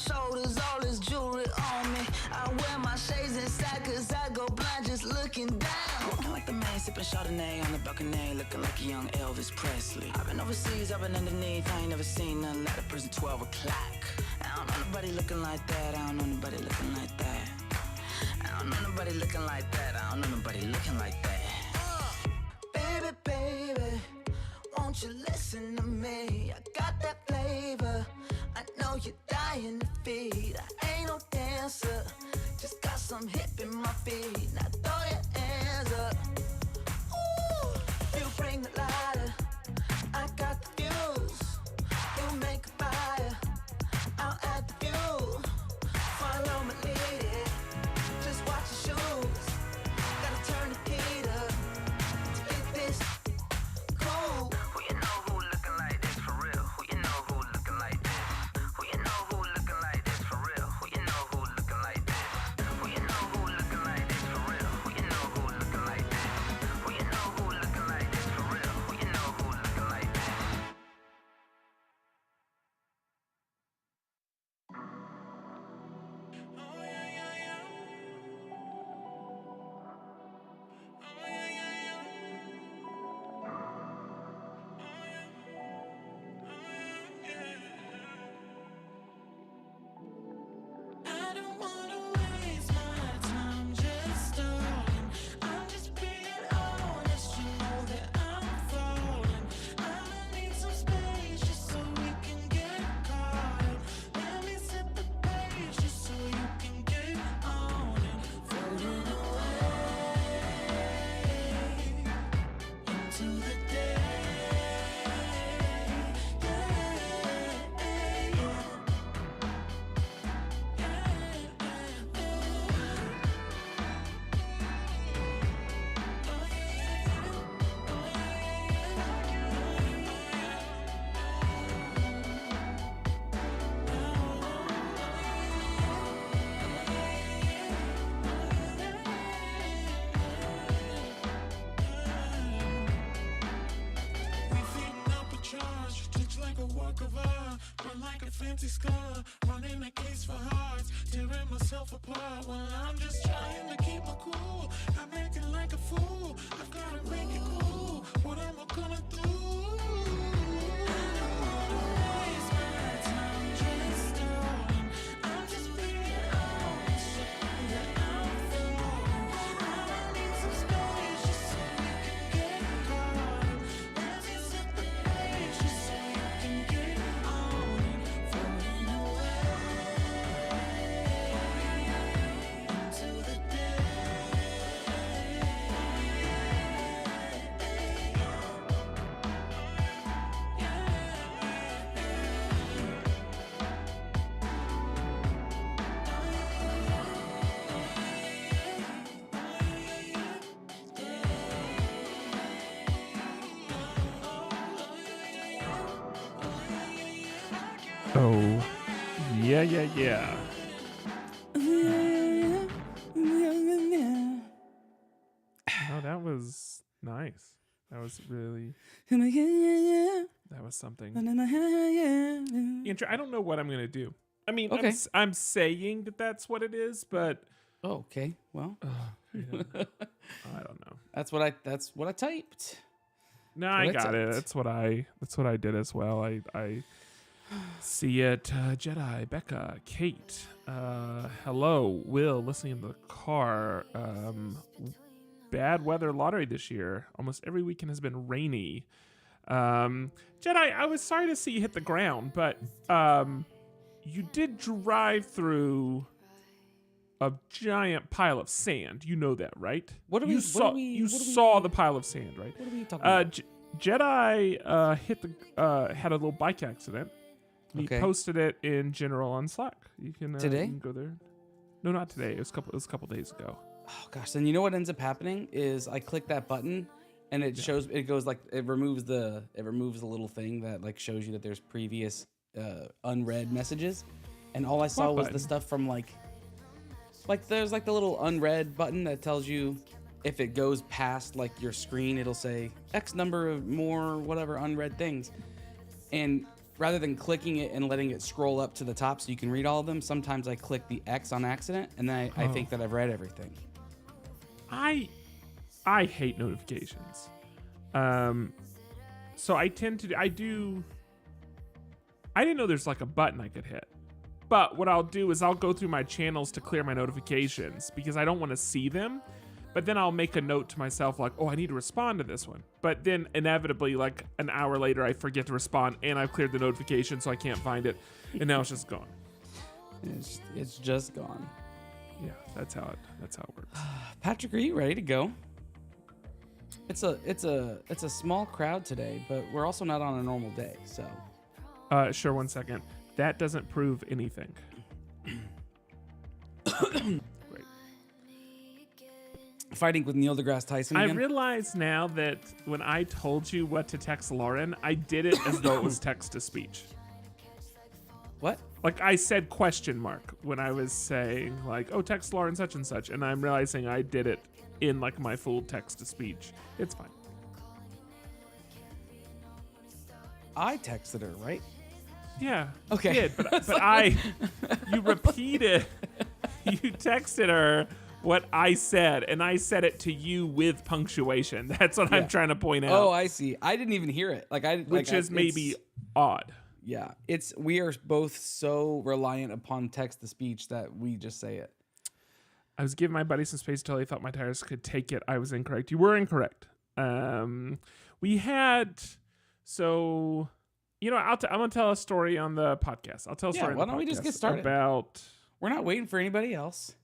shoulders, all this jewelry on me. I wear my shades inside cause I go blind just looking down. Walking like the man, sipping Chardonnay on the balcony, looking like a young Elvis Presley. I've been overseas, I've been underneath, I ain't never seen nothing like the prison 12 o'clock. I don't know nobody looking like that, I don't know nobody looking like that. I don't know nobody looking like that, I don't know nobody looking like that. Baby, baby, won't you listen to me? I got that flavor, I know you're dying to feed. I ain't no dancer, just got some hip in my feet. Now throw your hands up. Ooh, you bring the lighter, I got the fuse. You make a fire, I'll add the fuel. Follow my lead, just watch your shoes. Gotta turn the heat up to get this cool. Who you know who looking like this for real? Who you know who looking like this? Who you know who looking like this for real? Who you know who looking like this? Who you know who looking like this for real? Who you know who looking like this? Who you know who looking like this for real? Who you know who looking like this? I don't wanna waste my time just stalling. I'm just being honest, you know that I'm falling. I need some space just so we can get caught up. Let me set the pace just so you can get on it. Floating away into the day. We've eaten up a charge, touch like a work of art, burn like a fancy scar, running a case for hearts, tearing myself apart. Well, I'm just trying to keep my cool. I'm acting like a fool. I've gotta make it cool. What am I gonna do? I don't wanna waste my time just stalling. I'm just being honest, you know that I'm falling. I need some space just so we can get caught up. Let me set the pace just so you can get on it. Floating away into the day. Oh, yeah. Oh, that was nice. That was really, that was something. I don't know what I'm going to do. I mean, Okay. I'm saying that that's what it is, but Oh, okay. Well, I don't know. that's what I typed. No, What I I got it. typed. That's what I did as well. I see it. Jedi, Becca, Kate. Hello, Will. Listening in the car. Bad weather lottery this year. Almost every weekend has been rainy. Jedi, I was sorry to see you hit the ground, but you did drive through a giant pile of sand. You know that, right? You saw the pile of sand, right? What are we talking about? Jedi had a little bike accident. He Okay. posted it in general on Slack. You can Today? You can go there. No, not today. It was a couple days ago. Oh gosh, then you know what ends up happening is I click that button and it shows, it goes like, it removes the little thing that like shows you that there's previous unread messages, and all I saw What was button? the stuff from like there's like the little unread button that tells you if it goes past like your screen, it'll say X number of more whatever unread things, and rather than clicking it and letting it scroll up to the top so you can read all of them, sometimes I click the X on accident, and then I think that I've read everything. I hate notifications. So I tend to I didn't know there's like a button I could hit. But what I'll do is I'll go through my channels to clear my notifications because I don't want to see them. But then I'll make a note to myself like, oh, I need to respond to this one. But then inevitably, like an hour later, I forget to respond and I've cleared the notification, so I can't find it. And now it's just gone. It's just gone. Yeah, that's how it works. Patrick, are you ready to go? It's a small crowd today, but we're also not on a normal day, so. Sure, 1 second. That doesn't prove anything. Great. Fighting with Neil deGrasse Tyson again? I realize now that when I told you what to text Lauren, I did it as though it was text-to-speech. What? Like I said question mark when I was saying like, oh, text Lauren such and such, and I'm realizing I did it in like my full text-to-speech. It's fine. I texted her, right? Yeah. Okay. You did, but you repeated, you texted her what I said, and I said it to you with punctuation. That's what I'm trying to point out. Oh, I see. I didn't even hear it. Which is maybe odd. Yeah. We are both so reliant upon text to speech that we just say it. I was giving my buddy some space until he thought my tires could take it. I was incorrect. You were incorrect. We had, so, you know, I'm going to tell a story on the podcast. I'll tell a story. Why don't we just get started? About. We're not waiting for anybody else.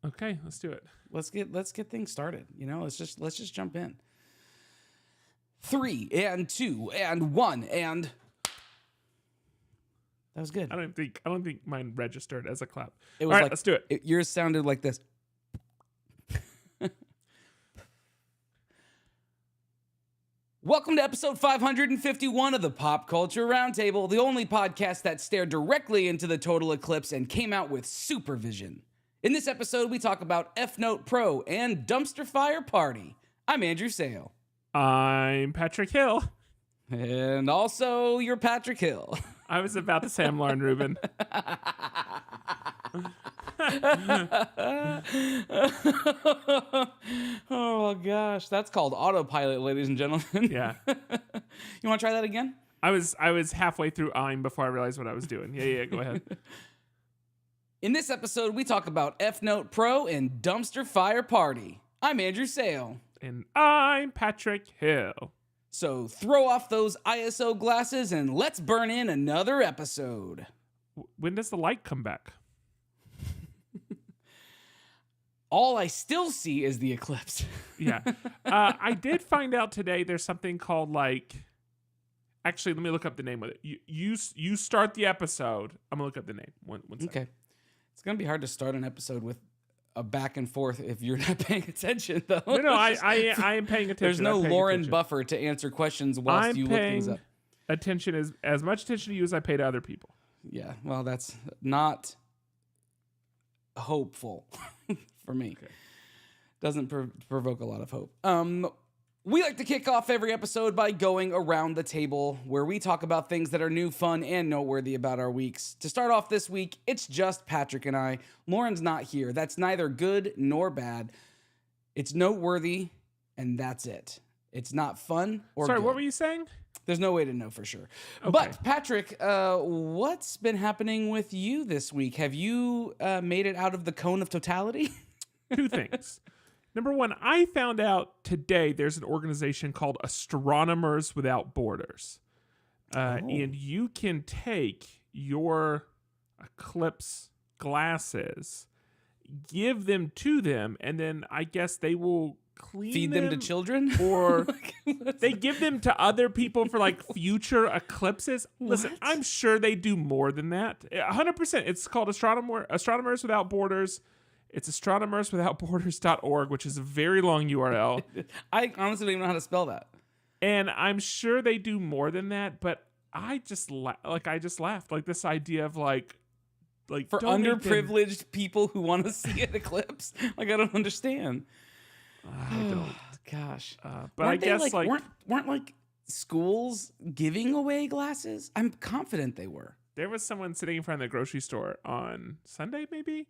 Okay, let's do it. Let's get things started. You know, let's just jump in. 3 and 2 and 1 and that was good. I don't think mine registered as a clap. It was all right, like, let's do it. Yours sounded like this. Welcome to episode 551 of the Pop Culture Roundtable, the only podcast that stared directly into the total eclipse and came out with supervision. In this episode, we talk about EFNOTE Pro and Dumpster Fire Party. I'm Andrew Sale. I'm Patrick Hill. And also, you're Patrick Hill. I was about to say I'm Lauren Rubin. Oh gosh, that's called autopilot, ladies and gentlemen. Yeah. You want to try that again? I was halfway through I'm before I realized what I was doing. Yeah, go ahead. In this episode, we talk about EFNOTE Pro and Dumpster Fire Party. I'm Andrew Sale. And I'm Patrick Hill. So throw off those ISO glasses and let's burn in another episode. When does the light come back? All I still see is the eclipse. Yeah. I did find out today there's something called like... Actually, let me look up the name of it. You start the episode. I'm going to look up the name. One second. Okay. It's going to be hard to start an episode with a back and forth if you're not paying attention, though. No, I am paying attention. There's no Lauren buffer to answer questions whilst you look things up. Attention as much attention to you as I pay to other people. Yeah, well, that's not hopeful for me. Okay. Doesn't provoke a lot of hope. We like to kick off every episode by going around the table where we talk about things that are new, fun, and noteworthy about our weeks. To start off this week, it's just Patrick and I. Lauren's not here. That's neither good nor bad. It's noteworthy, and that's it. It's not fun or Sorry, good. what were you saying? There's no way to know for sure. Okay. But Patrick, what's been happening with you this week? Have you made it out of the cone of totality? Two things. Number one, I found out today there's an organization called Astronomers Without Borders. And you can take your eclipse glasses, give them to them, and then I guess they will Feed them to children? Or they give them to other people for like future eclipses. Listen, I'm sure they do more than that. 100%. It's called Astronomers Without Borders. It's astronomerswithoutborders.org, which is a very long URL. I honestly don't even know how to spell that. And I'm sure they do more than that, but I just laughed. Like this idea of like for underprivileged people who want to see an eclipse. Like I don't understand. I don't. Gosh. But I guess like weren't like schools giving away glasses? I'm confident they were. There was someone sitting in front of the grocery store on Sunday, maybe,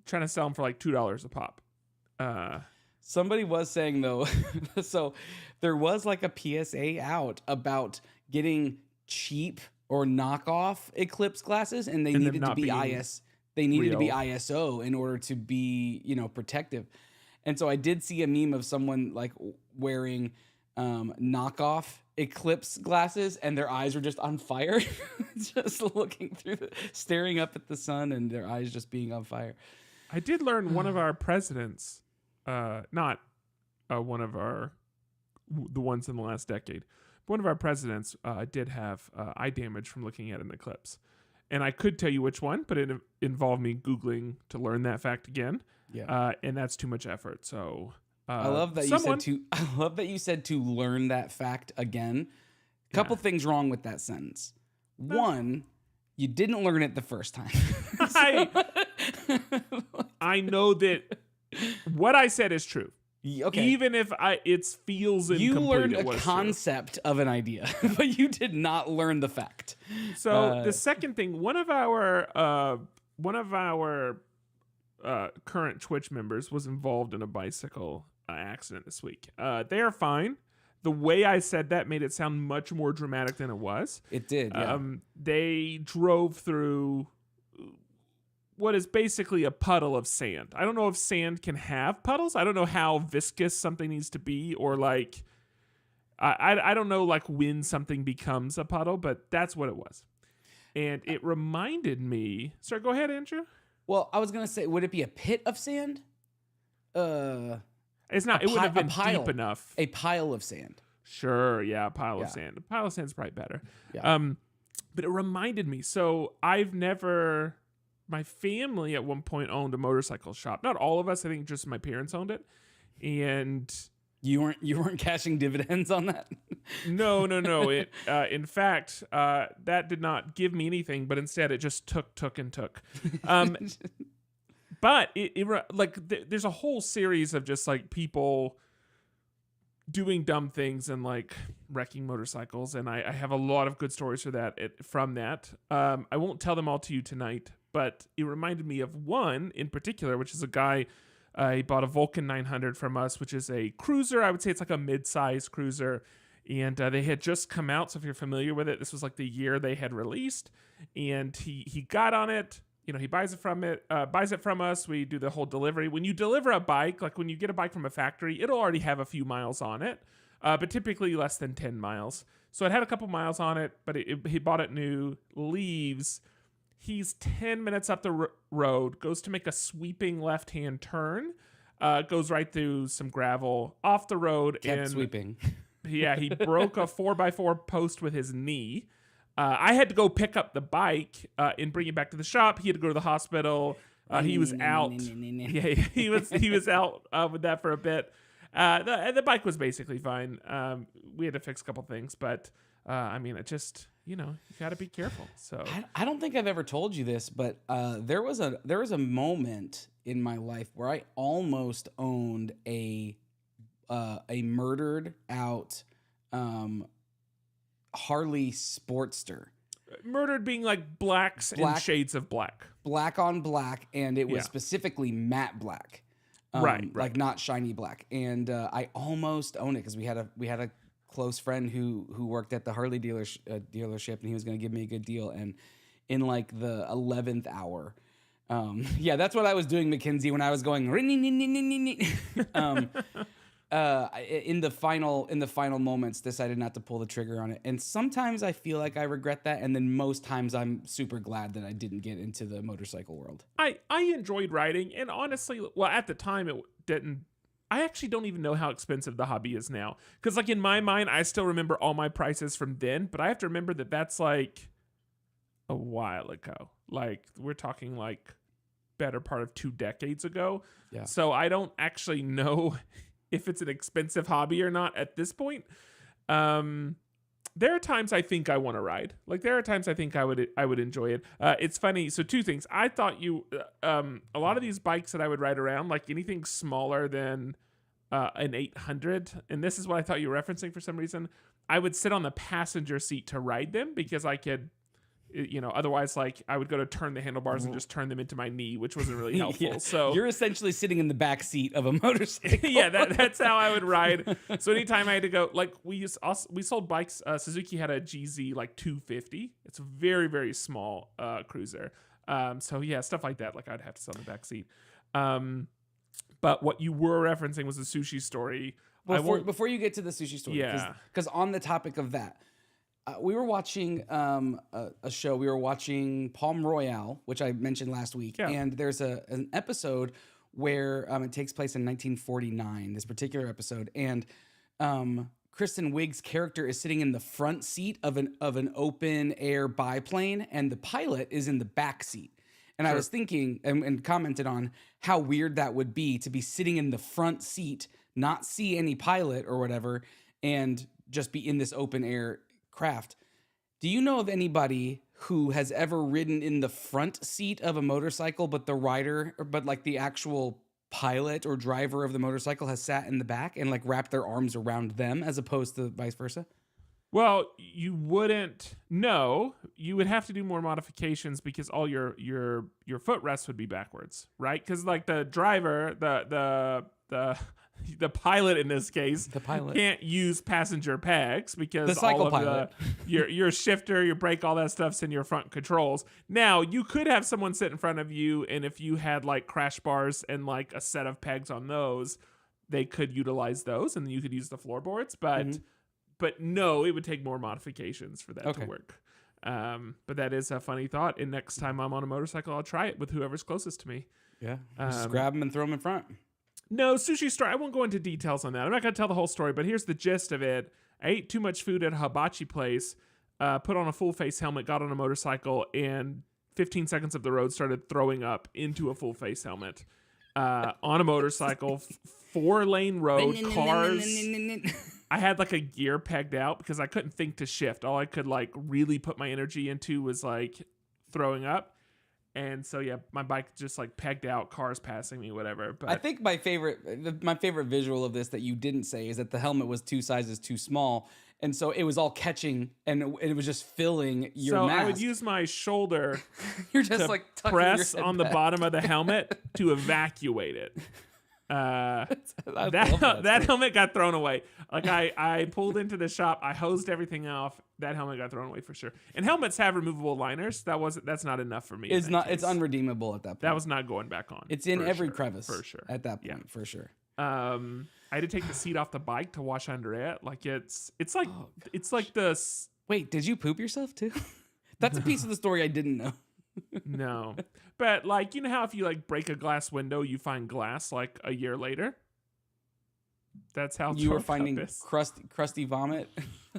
trying to sell them for like $2 a pop. Somebody was saying though, so there was like a PSA out about getting cheap or knockoff Eclipse glasses, and they And them needed to not be being They needed to be real. ISO in order to be, protective. And so I did see a meme of someone like wearing knockoff Eclipse glasses, and their eyes were just on fire, just looking through, staring up at the sun, and their eyes just being on fire. I did learn one of our presidents, not one of the ones in the last decade, but one of our presidents did have eye damage from looking at an eclipse. And I could tell you which one, but it involved me Googling to learn that fact again. Yeah. And that's too much effort. So I love that I love that you said to learn that fact again. Couple things wrong with that sentence. One, you didn't learn it the first time. I know that what I said is true. Okay. Even if it feels incomplete, You learned it a was concept of an idea, but you did not learn the fact. true. So the second thing, one of our current Twitch members was involved in a bicycle accident this week. They are fine. The way I said that made it sound much more dramatic than it was. It did. Yeah. They drove through what is basically a puddle of sand. I don't know if sand can have puddles. I don't know how viscous something needs to be, or like I don't know like when something becomes a puddle, but that's what it was. And it reminded me. Sorry, go ahead, Andrew. Well, I was gonna say, would it be a pit of sand? It's not. It would have been pile. deep enough. A pile of sand. Sure, yeah, a pile of Yeah. sand. A pile of sand's probably better. Yeah. But it reminded me. So my family at one point owned a motorcycle shop. Not all of us. I think just my parents owned it. And You weren't cashing dividends on that? no. It in fact that did not give me anything, but instead it just took. But there's a whole series of just like people doing dumb things and like wrecking motorcycles, and I have a lot of good stories from that. I won't tell them all to you tonight, but it reminded me of one in particular, which is a guy. He bought a Vulcan 900 from us, which is a cruiser. I would say it's like a mid-size cruiser, and they had just come out. So if you're familiar with it, this was like the year they had released, and he got on it. He buys it from us. We do the whole delivery. When you deliver a bike, like when you get a bike from a factory, it'll already have a few miles on it, but typically less than 10 miles. So it had a couple miles on it, but he bought it new, leaves. He's 10 minutes up the road, goes to make a sweeping left-hand turn, goes right through some gravel, off the road. Kept sweeping. Yeah, he broke a 4x4 post with his knee. I had to go pick up the bike and bring it back to the shop. He had to go to the hospital. He was out. Yeah, he was out with that for a bit. The bike was basically fine. We had to fix a couple things, but it just, you got to be careful. So I don't think I've ever told you this, but there was a moment in my life where I almost owned a murdered out Harley Sportster. Murdered being like blacks and shades of black. Black on black, and it was Yeah. specifically matte black. Right. Like not shiny black. And I almost owned it because we had a close friend who worked at the Harley dealership, and he was going to give me a good deal. And in like the 11th hour, that's what I was doing, Mackenzie, when I was going in the final moments, decided not to pull the trigger on it. And sometimes I feel like I regret that, and then most times I'm super glad that I didn't get into the motorcycle world. I enjoyed riding, and honestly, well, at the time it didn't. I actually don't even know how expensive the hobby is now, because like in my mind, I still remember all my prices from then, but I have to remember that that's like a while ago. Like we're talking like better part of 2 decades ago. Yeah. So I don't actually know if it's an expensive hobby or not at this point. There are times I think I want to ride. Like there are times I think I would enjoy it. It's funny. So 2 things. I thought a lot of these bikes that I would ride around, like anything smaller than an 800, and this is what I thought you were referencing for some reason. I would sit on the passenger seat to ride them because I could, otherwise, like, I would go to turn the handlebars and just turn them into my knee, which wasn't really helpful. Yeah. So You're essentially sitting in the back seat of a motorcycle. yeah, that's how I would ride. So anytime I had to go, like, we sold bikes. Suzuki had a GZ like 250. It's a very, very small cruiser. So yeah, stuff like that. Like, I'd have to sit on the back seat. But what you were referencing was the sushi story. Before you get to the sushi story, Yeah. because on the topic of that, we were watching a show. We were watching Palm Royale, which I mentioned last week, Yeah. and there's an episode where it takes place in 1949. This particular episode, and Kristen Wiig's character is sitting in the front seat of an open air biplane, and the pilot is in the back seat. And I was thinking and commented on how weird that would be to be sitting in the front seat, not see any pilot or whatever, and just be in this open air craft. Do you know of anybody who has ever ridden in the front seat of a motorcycle, but the actual pilot or driver of the motorcycle has sat in the back and like wrapped their arms around them as opposed to vice versa? Well, you wouldn't know. You would have to do more modifications because all your footrests would be backwards, right? Because like the driver, the pilot in this case, can't use passenger pegs because The cycle all of pilot. your shifter, your brake, all that stuff's in your front controls. Now you could have someone sit in front of you, and if you had like crash bars and like a set of pegs on those, they could utilize those, and then you could use the floorboards, but. But no, it would take more modifications for that to work. But that is a funny thought. And next time I'm on a motorcycle, I'll try it with whoever's closest to me. Yeah. Just grab them and throw them in front. No, sushi story. I won't go into details on that. I'm not going to tell the whole story, but here's the gist of it. I ate too much food at a hibachi place, put on a full face helmet, got on a motorcycle, and 15 seconds up the road started throwing up into a full face helmet. On a motorcycle, 4-lane road, cars. I had like a gear pegged out because I couldn't think to shift. All I could like really put my energy into was like throwing up. And so yeah, my bike just like pegged out, cars passing me, whatever. But I think my favorite visual of this that you didn't say is that the helmet was 2 sizes too small, and so it was all catching and it was just filling your mask. I would use my shoulder You're just to like tucking press your head on the back. bottom of the helmet to evacuate it. That story. helmet got thrown away. Like I pulled into the shop, I hosed everything off. That helmet got thrown away for sure. And helmets have removable liners. That's not enough for me. It's not. It's unredeemable at that point. That was not going back on. It's in for every sure, crevice for sure. at that point, Yeah. for sure. I had to take the seat off the bike to wash under it. Like it's like this. Wait, did you poop yourself too? That's a piece of the story I didn't know. No, but like, you know how if you like break a glass window, you find glass like a year later. That's how You were thrown up finding is. crusty vomit.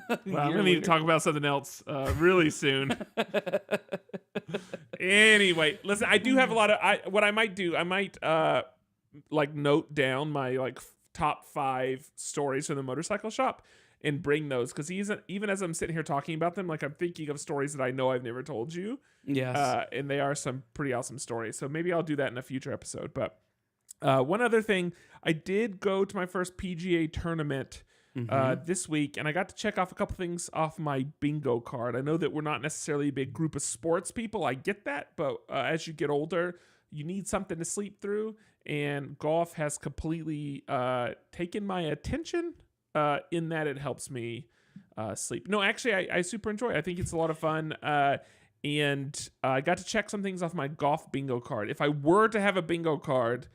Well, I'm gonna need to talk about something else really soon. Anyway, listen, I do have a lot of. What I might do, I might like note down my like top 5 stories from the motorcycle shop and bring those, because even as I'm sitting here talking about them, like I'm thinking of stories that I know I've never told you. Yes. And they are some pretty awesome stories. So maybe I'll do that in a future episode. But one other thing, I did go to my first PGA tournament this week, and I got to check off a couple things off my bingo card. I know that we're not necessarily a big group of sports people. I get that. But as you get older, you need something to sleep through. And golf has completely taken my attention in that it helps me sleep. No, actually, I super enjoy it. I think it's a lot of fun. And I got to check some things off my golf bingo card. If I were to have a bingo card,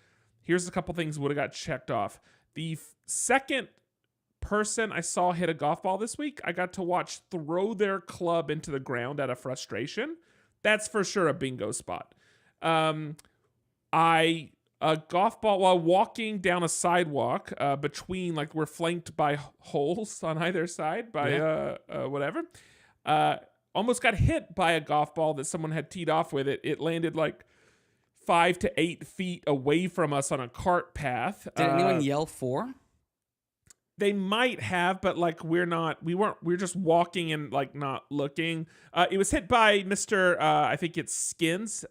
here's a couple things would have got checked off. The second person I saw hit a golf ball this week, I got to watch throw their club into the ground out of frustration. That's for sure a bingo spot. A golf ball while walking down a sidewalk between, like, we're flanked by holes on either side by whatever. Almost got hit by a golf ball that someone had teed off with it. It landed like 5 to 8 feet away from us on a cart path. Did anyone yell for? They might have, but like we were just walking and like not looking. It was hit by Mr. I think it's Skins.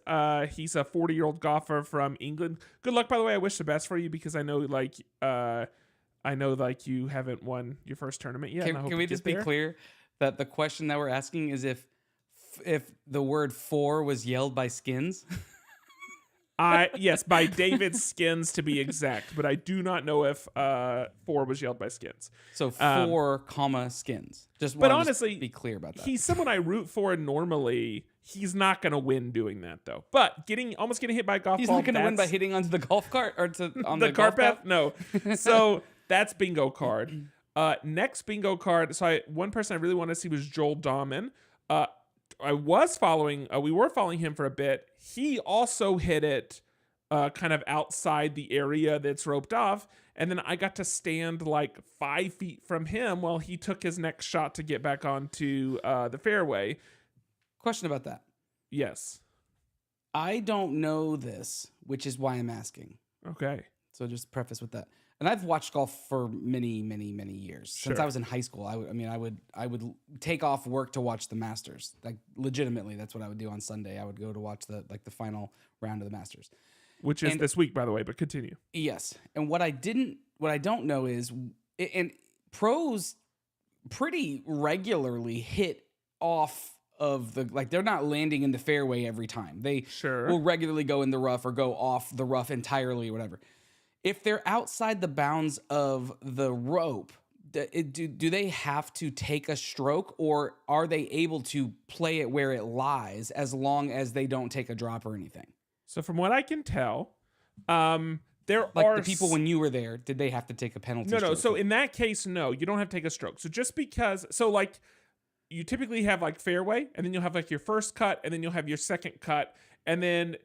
He's a 40-year-old golfer from England. Good luck, by the way. I wish the best for you because I know like I know like you haven't won your first tournament yet. and I hope Can you we just get be there. clear that the question that we're asking is if the word "for" was yelled by Skins? Yes, by David Skins to be exact, but I do not know if 4 was yelled by Skins. So 4, comma Skins. Just But want to honestly, be clear about that. He's someone I root for normally. He's not going to win doing that though. But almost getting hit by a golf He's ball. not going to win by that's- hitting onto the golf cart or on the cart golf path. No. So that's bingo card. Next bingo card. So one person I really wanted to see was Joel Dahman. We were following him for a bit. He also hit it kind of outside the area that's roped off. And then I got to stand like 5 feet from him while he took his next shot to get back onto the fairway. Question about that. Yes. I don't know this, which is why I'm asking. Okay. So just preface with that. And I've watched golf for many, many, many years. Since Sure. I was in high school, I would take off work to watch the Masters. Like legitimately, that's what I would do on Sunday. I would go to watch the final round of the Masters. Which is And- this week, by the way, but continue. Yes. And what I don't know is, and pros pretty regularly hit off of they're not landing in the fairway every time. They Sure. will regularly go in the rough or go off the rough entirely or whatever. If they're outside the bounds of the rope, do they have to take a stroke, or are they able to play it where it lies as long as they don't take a drop or anything? So from what I can tell, there Like are the people when you were there, did they have to take a penalty? No. stroke? So in that case, no, you don't have to take a stroke. So just because, like you typically have like fairway, and then you'll have like your first cut, and then you'll have your second cut, and then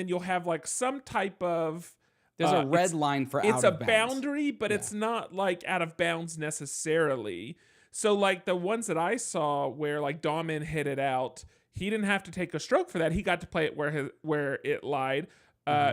you'll have like some type of. There's a red line for out It's a of bounds. boundary, but it's not like out of bounds necessarily. So like the ones that I saw where like Dahman hit it out, he didn't have to take a stroke for that. He got to play it where it lied.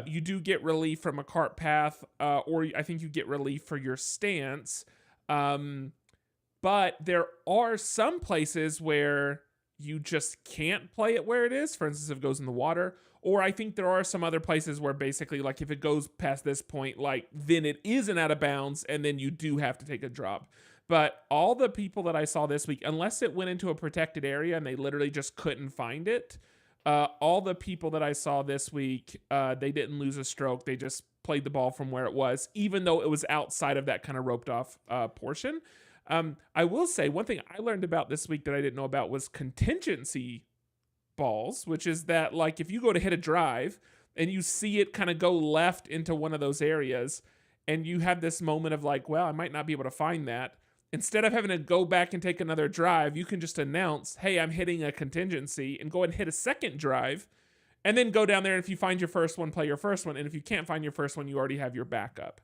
You do get relief from a cart path, or I think you get relief for your stance. But there are some places where you just can't play it where it is. For instance, if it goes in the water. Or I think there are some other places where basically, like, if it goes past this point, like, then it isn't out of bounds, and then you do have to take a drop. But all the people that I saw this week, unless it went into a protected area and they literally just couldn't find it, all the people that I saw this week, they didn't lose a stroke. They just played the ball from where it was, even though it was outside of that kind of roped off portion. I will say one thing I learned about this week that I didn't know about was contingency balls, which is that like if you go to hit a drive and you see it kind of go left into one of those areas and you have this moment of like, well, I might not be able to find that. Instead of having to go back and take another drive, you can just announce, hey, I'm hitting a contingency, and go ahead and hit a second drive, and then go down there. And if you find your first one, play your first one. And if you can't find your first one, you already have your backup.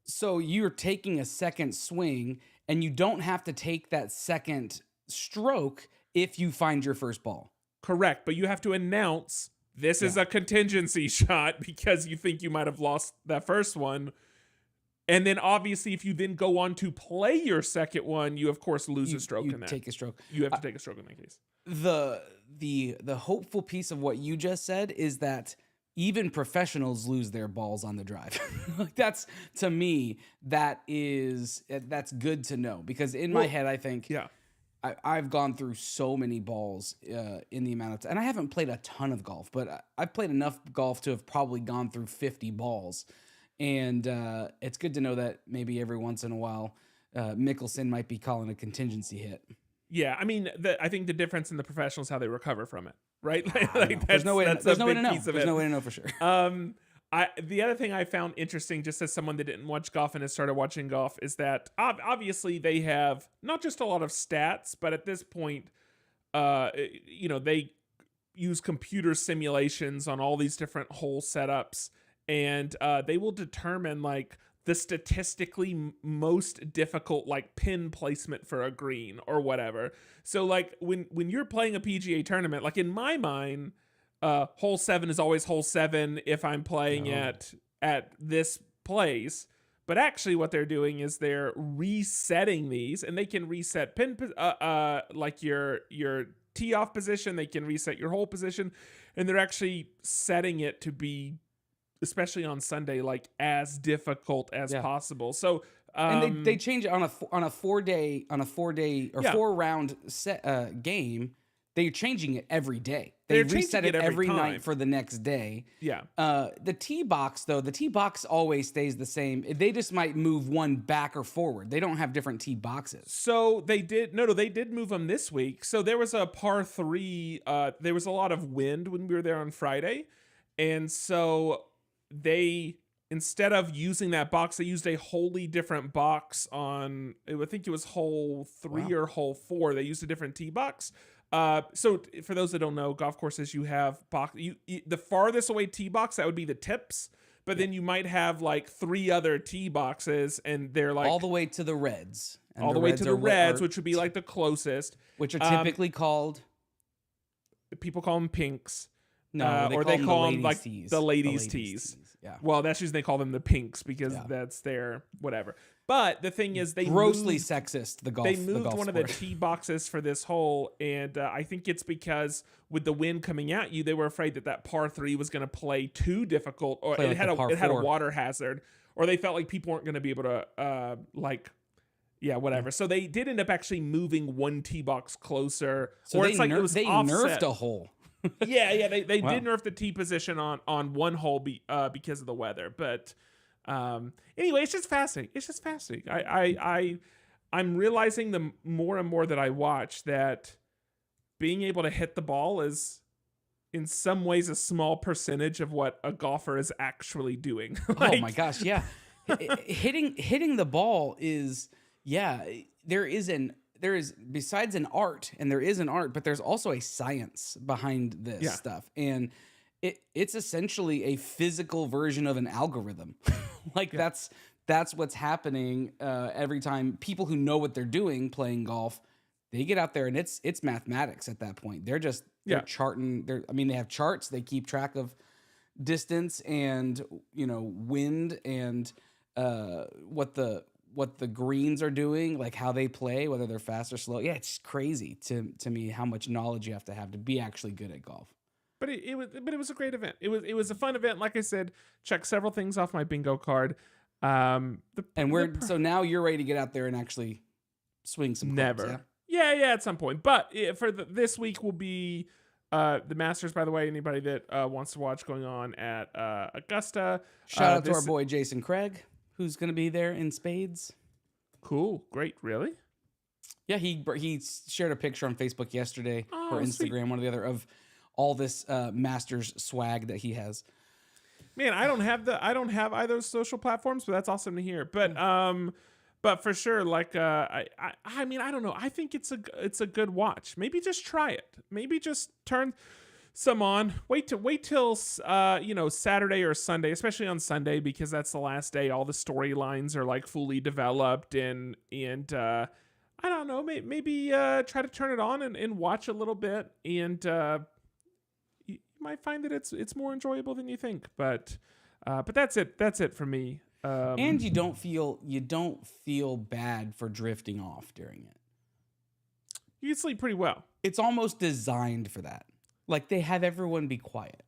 So you're taking a second swing, and you don't have to take that second stroke if you find your first ball. Correct. But you have to announce this is a contingency shot because you think you might have lost that first one. And then obviously if you then go on to play your second one, you of course lose a stroke in that. Take a stroke. You have to take a stroke in that case. The hopeful piece of what you just said is that even professionals lose their balls on the drive. Like that's, to me, that's good to know, because in my head I think I've gone through so many balls in the amount of time, and I haven't played a ton of golf, but I've played enough golf to have probably gone through 50 balls. And it's good to know that maybe every once in a while, Mickelson might be calling a contingency hit. Yeah, I mean, I think the difference in the professionals is how they recover from it, right? There's no way to know. There's no way to know for sure. The other thing I found interesting, just as someone that didn't watch golf and has started watching golf, is that obviously they have not just a lot of stats, but at this point, they use computer simulations on all these different hole setups, and they will determine like the statistically most difficult like pin placement for a green or whatever. So like when you're playing a PGA tournament, like in my mind, hole 7 is always hole 7 if I'm playing at this place. But actually what they're doing is they're resetting these, and they can reset pin like your tee off position, they can reset your hole position, and they're actually setting it to be, especially on Sunday, like as difficult as possible. So And they change it on a 4 day or 4 round set game. They're changing it every day. They reset it every night for the next day. Yeah. The tee box though, the tee box always stays the same. They just might move one back or forward. They don't have different tee boxes. So they did they did move them this week. So there was a par 3. There was a lot of wind when we were there on Friday, and so they, instead of using that box, they used a wholly different box on, I think it was hole 3 or hole 4. They used a different tee box. So for those that don't know, golf courses, you have the farthest away tee box, that would be the tips, but then you might have like 3 other tee boxes, and they're like all the way to the reds. And all the way to the reds, which would be like the closest, which are typically called, people call them pinks. No, they call them the like tees. the ladies' tees. Yeah. Well, that's usually they call them the pinks because that's their whatever. But the thing is, they grossly sexist. They moved one of the tee boxes for this hole, and I think it's because with the wind coming at you, they were afraid that par 3 was going to play too difficult, or it had a water hazard, or they felt like people weren't going to be able to whatever. So they did end up actually moving one tee box closer. So they nerfed a hole. They did nerf the tee position on one hole because of the weather, but anyway, it's just fascinating. I'm realizing the more and more that I watch that being able to hit the ball is in some ways a small percentage of what a golfer is actually doing. Oh my gosh, yeah. hitting the ball is, there is besides an art, and there is an art, but there's also a science behind this stuff. And it's essentially a physical version of an algorithm. That's what's happening every time people who know what they're doing playing golf, they get out there, and it's mathematics at that point. They're charting. They have charts. They keep track of distance and wind and what the greens are doing, like how they play, whether they're fast or slow. Yeah, it's crazy to me how much knowledge you have to be actually good at golf. But it was a great event. It was a fun event. Like I said, check several things off my bingo card. So now you're ready to get out there and actually swing some clubs, never. Yeah, at some point. But for this week will be the Masters. By the way, anybody that wants to watch going on at Augusta. Shout out to our boy Jason Craig, who's going to be there in spades. Cool, great, really? Yeah, he shared a picture on Facebook yesterday or Instagram, sweet. One or the other, of all this Masters swag that he has. Man, I don't have either of those social platforms, but that's awesome to hear. But for sure, like I don't know. I think it's a good watch. Maybe just try it. Maybe just turn some on. Wait till Saturday or Sunday, especially on Sunday, because that's the last day. All the storylines are like fully developed, and I don't know. Maybe try to turn it on and watch a little bit, and you might find that it's more enjoyable than you think. But that's it for me. And you don't feel bad for drifting off during it. You can sleep pretty well. It's almost designed for that. Like, they have everyone be quiet.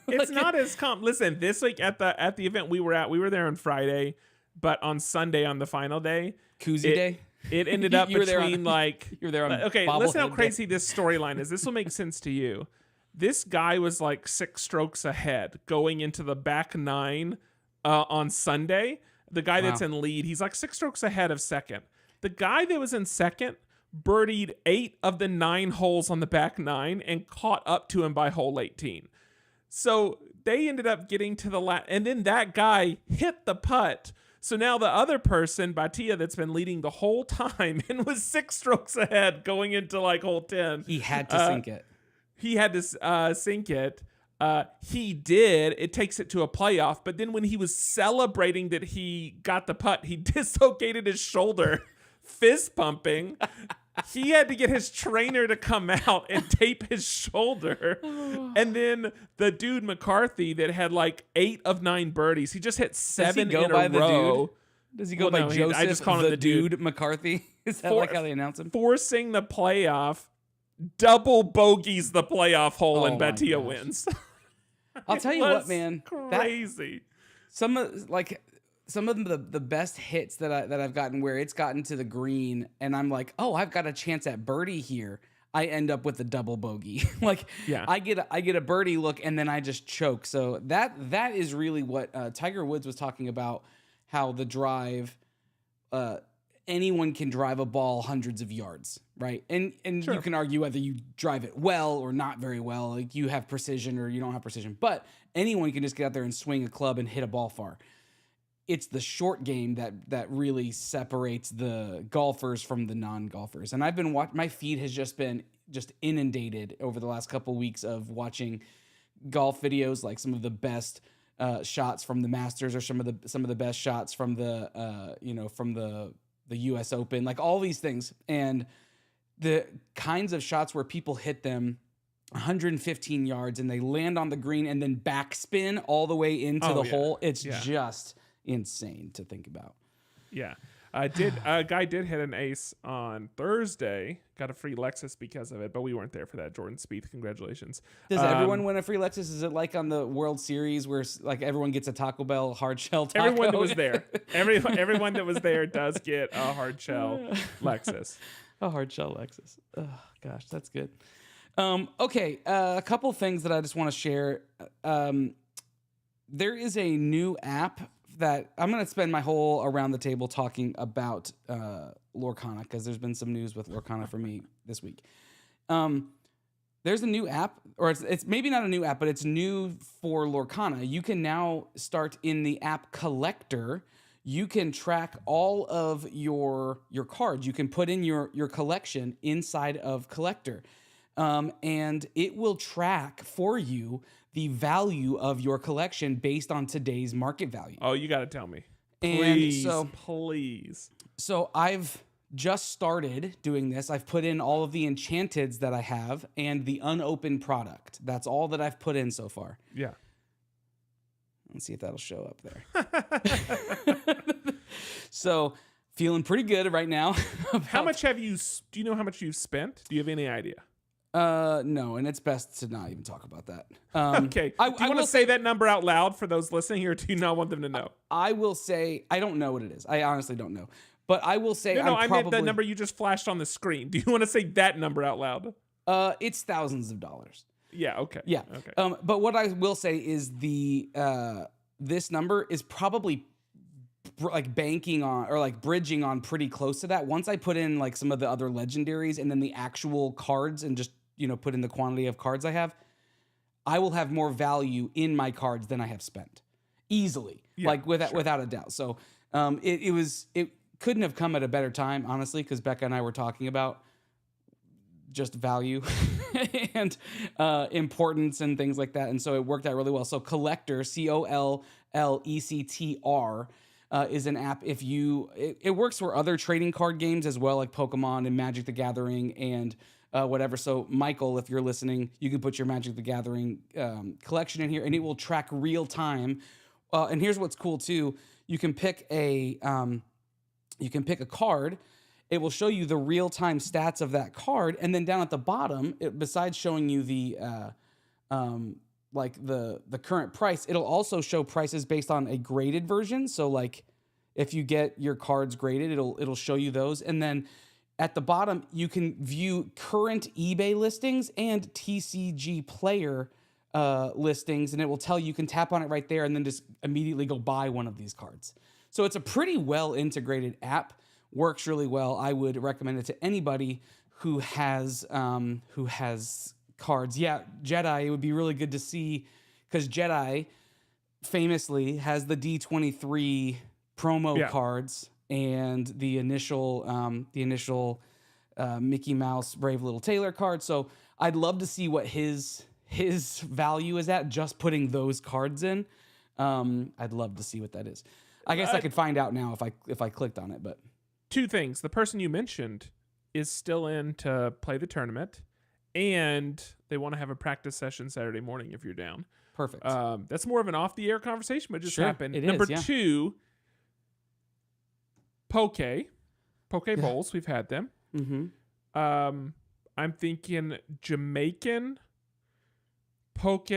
It's not as Listen, this week at the event we were there on Friday, but on Sunday, on the final day, Koozie Day, it ended up between you were there on okay. Listen how crazy this storyline is. This will make sense to you. This guy was like 6 strokes ahead going into the back 9 on Sunday. The guy that's in lead, he's like 6 strokes ahead of second. The guy that was in second birdied 8 of the 9 holes on the back 9 and caught up to him by hole 18. So they ended up getting to the last, and then that guy hit the putt. So now the other person, Batia, that's been leading the whole time and was 6 strokes ahead going into like hole 10. He had to sink it. He had to sink it. He did. It takes it to a playoff. But then when he was celebrating that he got the putt, he dislocated his shoulder, fist pumping. He had to get his trainer to come out and tape his shoulder. And then the dude McCarthy that had like 8 of 9 birdies, he just hit 7 in a row. Does he go by Joseph? I just call him the dude McCarthy. Is that like how they announce him? Forcing the playoff, double bogeys the playoff hole, and Batia wins. I'll tell you what, man. Crazy. Some of some of the best hits that I've gotten where it's gotten to the green and I'm like, oh, I've got a chance at birdie here. I end up with a double bogey. Like Yeah. I get a birdie look and then I just choke. So that is really what Tiger Woods was talking about, how the drive, anyone can drive a ball hundreds of yards, right? And Sure. you can argue whether you drive it well or not very well, like you have precision or you don't have precision, but anyone can just get out there and swing a club and hit a ball far. It's the short game that really separates the golfers from the non-golfers. And I've been my feed has just been inundated over the last couple weeks of watching golf videos, like some of the best shots from the Masters or some of the best shots from the US Open, like all these things. And the kinds of shots where people hit them 115 yards and they land on the green and then backspin all the way into the hole. It's just insane to think about. Yeah. A guy did hit an ace on Thursday, got a free Lexus because of it, but we weren't there for that. Jordan Spieth, congratulations. Does everyone win a free Lexus? Is it like on the World Series where like everyone gets a Taco Bell hard shell taco? Everyone that was there. Everyone that was there does get a hard shell Lexus. A hard shell Lexus. Oh gosh, that's good. Okay, a couple things that I just want to share. There is a new app that I'm going to spend my whole around the table talking about Lorcana, because there's been some news with Lorcana for me this week. There's a new app, or it's maybe not a new app, but it's new for Lorcana. You can now start in the app Collector. You can track all of your cards. You can put in your collection inside of Collector. And it will track for you the value of your collection based on today's market value. Oh, you got to tell me. Please. Please. So I've just started doing this. I've put in all of the enchanteds that I have and the unopened product. That's all that I've put in so far. Yeah. Let's see if that'll show up there. So feeling pretty good right now. How much do you know how much you've spent? Do you have any idea? No, and it's best to not even talk about that. Okay. Do you want to say that number out loud for those listening, or do you not want them to know? I will say, I don't know what it is. I honestly don't know. But I will say, I meant the number you just flashed on the screen. Do you want to say that number out loud? It's thousands of dollars. Yeah, okay. Yeah. Okay. But what I will say is this number is probably like banking on or like bridging on pretty close to that. Once I put in like some of the other legendaries and then the actual cards and just, put in the quantity of cards I have, I will have more value in my cards than I have spent easily, without a doubt. So it couldn't have come at a better time, honestly, because Becca and I were talking about just value and importance and things like that. And so it worked out really well. So Collector, COLLECTR, is an app. It works for other trading card games as well, like Pokemon and Magic the Gathering and whatever. So Michael, if you're listening, you can put your Magic the Gathering collection in here and it will track real time. And here's what's cool too. You can pick a card. It will show you the real-time stats of that card, and then down at the bottom, besides showing you the current price, it'll also show prices based on a graded version. So, like, if you get your cards graded, it'll show you those, and then at the bottom, you can view current eBay listings and TCG player listings, and it will tell you can tap on it right there, and then just immediately go buy one of these cards. So it's a pretty well integrated app. Works really well. I would recommend it to anybody who has cards. Yeah, Jedi, it would be really good to see, because Jedi famously has the D23 promo cards and the initial Mickey Mouse Brave Little Tailor card. So I'd love to see what his value is at just putting those cards in. I'd love to see what that is. I guess I could find out now if I clicked on it, but. Two things. The person you mentioned is still in to play the tournament, and they want to have a practice session Saturday morning if you're down. Perfect. That's more of an off-the-air conversation, but it just happened. Number two, Poke Bowls. We've had them. Mm-hmm. I'm thinking Jamaican Poke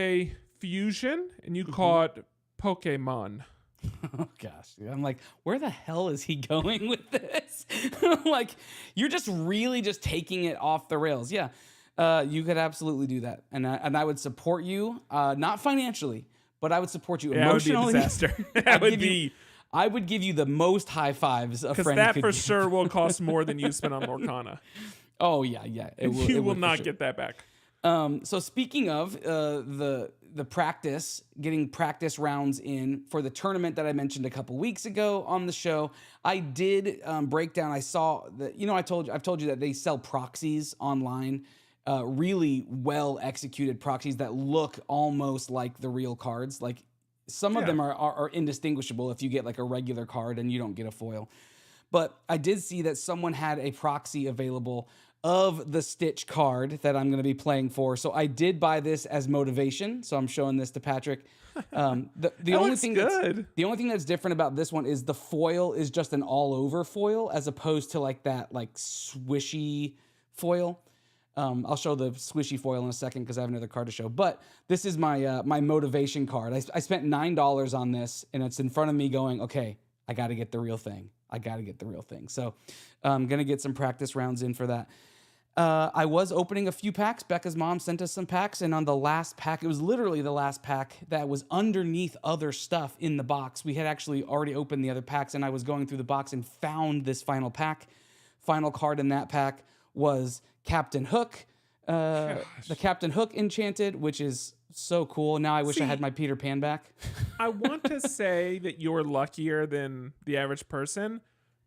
Fusion, and you call it Pokemon. Oh gosh, I'm like, where the hell is he going with this? Like, you're just really just taking it off the rails. Yeah, you could absolutely do that, and I would support you, not financially, but I would support you Yeah, emotionally. that would be a disaster. That would be, I would give you the most high fives a because friend that could for give. sure will cost more than you spent on Lorcana. Oh yeah, it will. You it will for not sure. get that back. So speaking of the practice, getting practice rounds in for the tournament that I mentioned a couple weeks ago on the show, I did break down. I saw that, I've told you that they sell proxies online, really well executed proxies that look almost like the real cards. Like some of them are indistinguishable if you get like a regular card and you don't get a foil. But I did see that someone had a proxy available of the Stitch card that I'm going to be playing for. So I did buy this as motivation. So I'm showing this to Patrick. The only looks thing good. the only thing that's different about this one is the foil is just an all over foil as opposed to like that like swishy foil. I'll show the squishy foil in a second because I have another card to show. But this is my my motivation card. I spent $9 on this, and it's in front of me going, okay, I got to get the real thing. I got to get the real thing. So I'm going to get some practice rounds in for that. I was opening a few packs. Becca's mom sent us some packs, and on the last pack, it was literally the last pack that was underneath other stuff in the box. We had actually already opened the other packs, and I was going through the box and found this final pack. Final card in that pack was Captain Hook, the Captain Hook Enchanted, which is so cool. Now I wish I had my Peter Pan back. I want to say that you're luckier than the average person,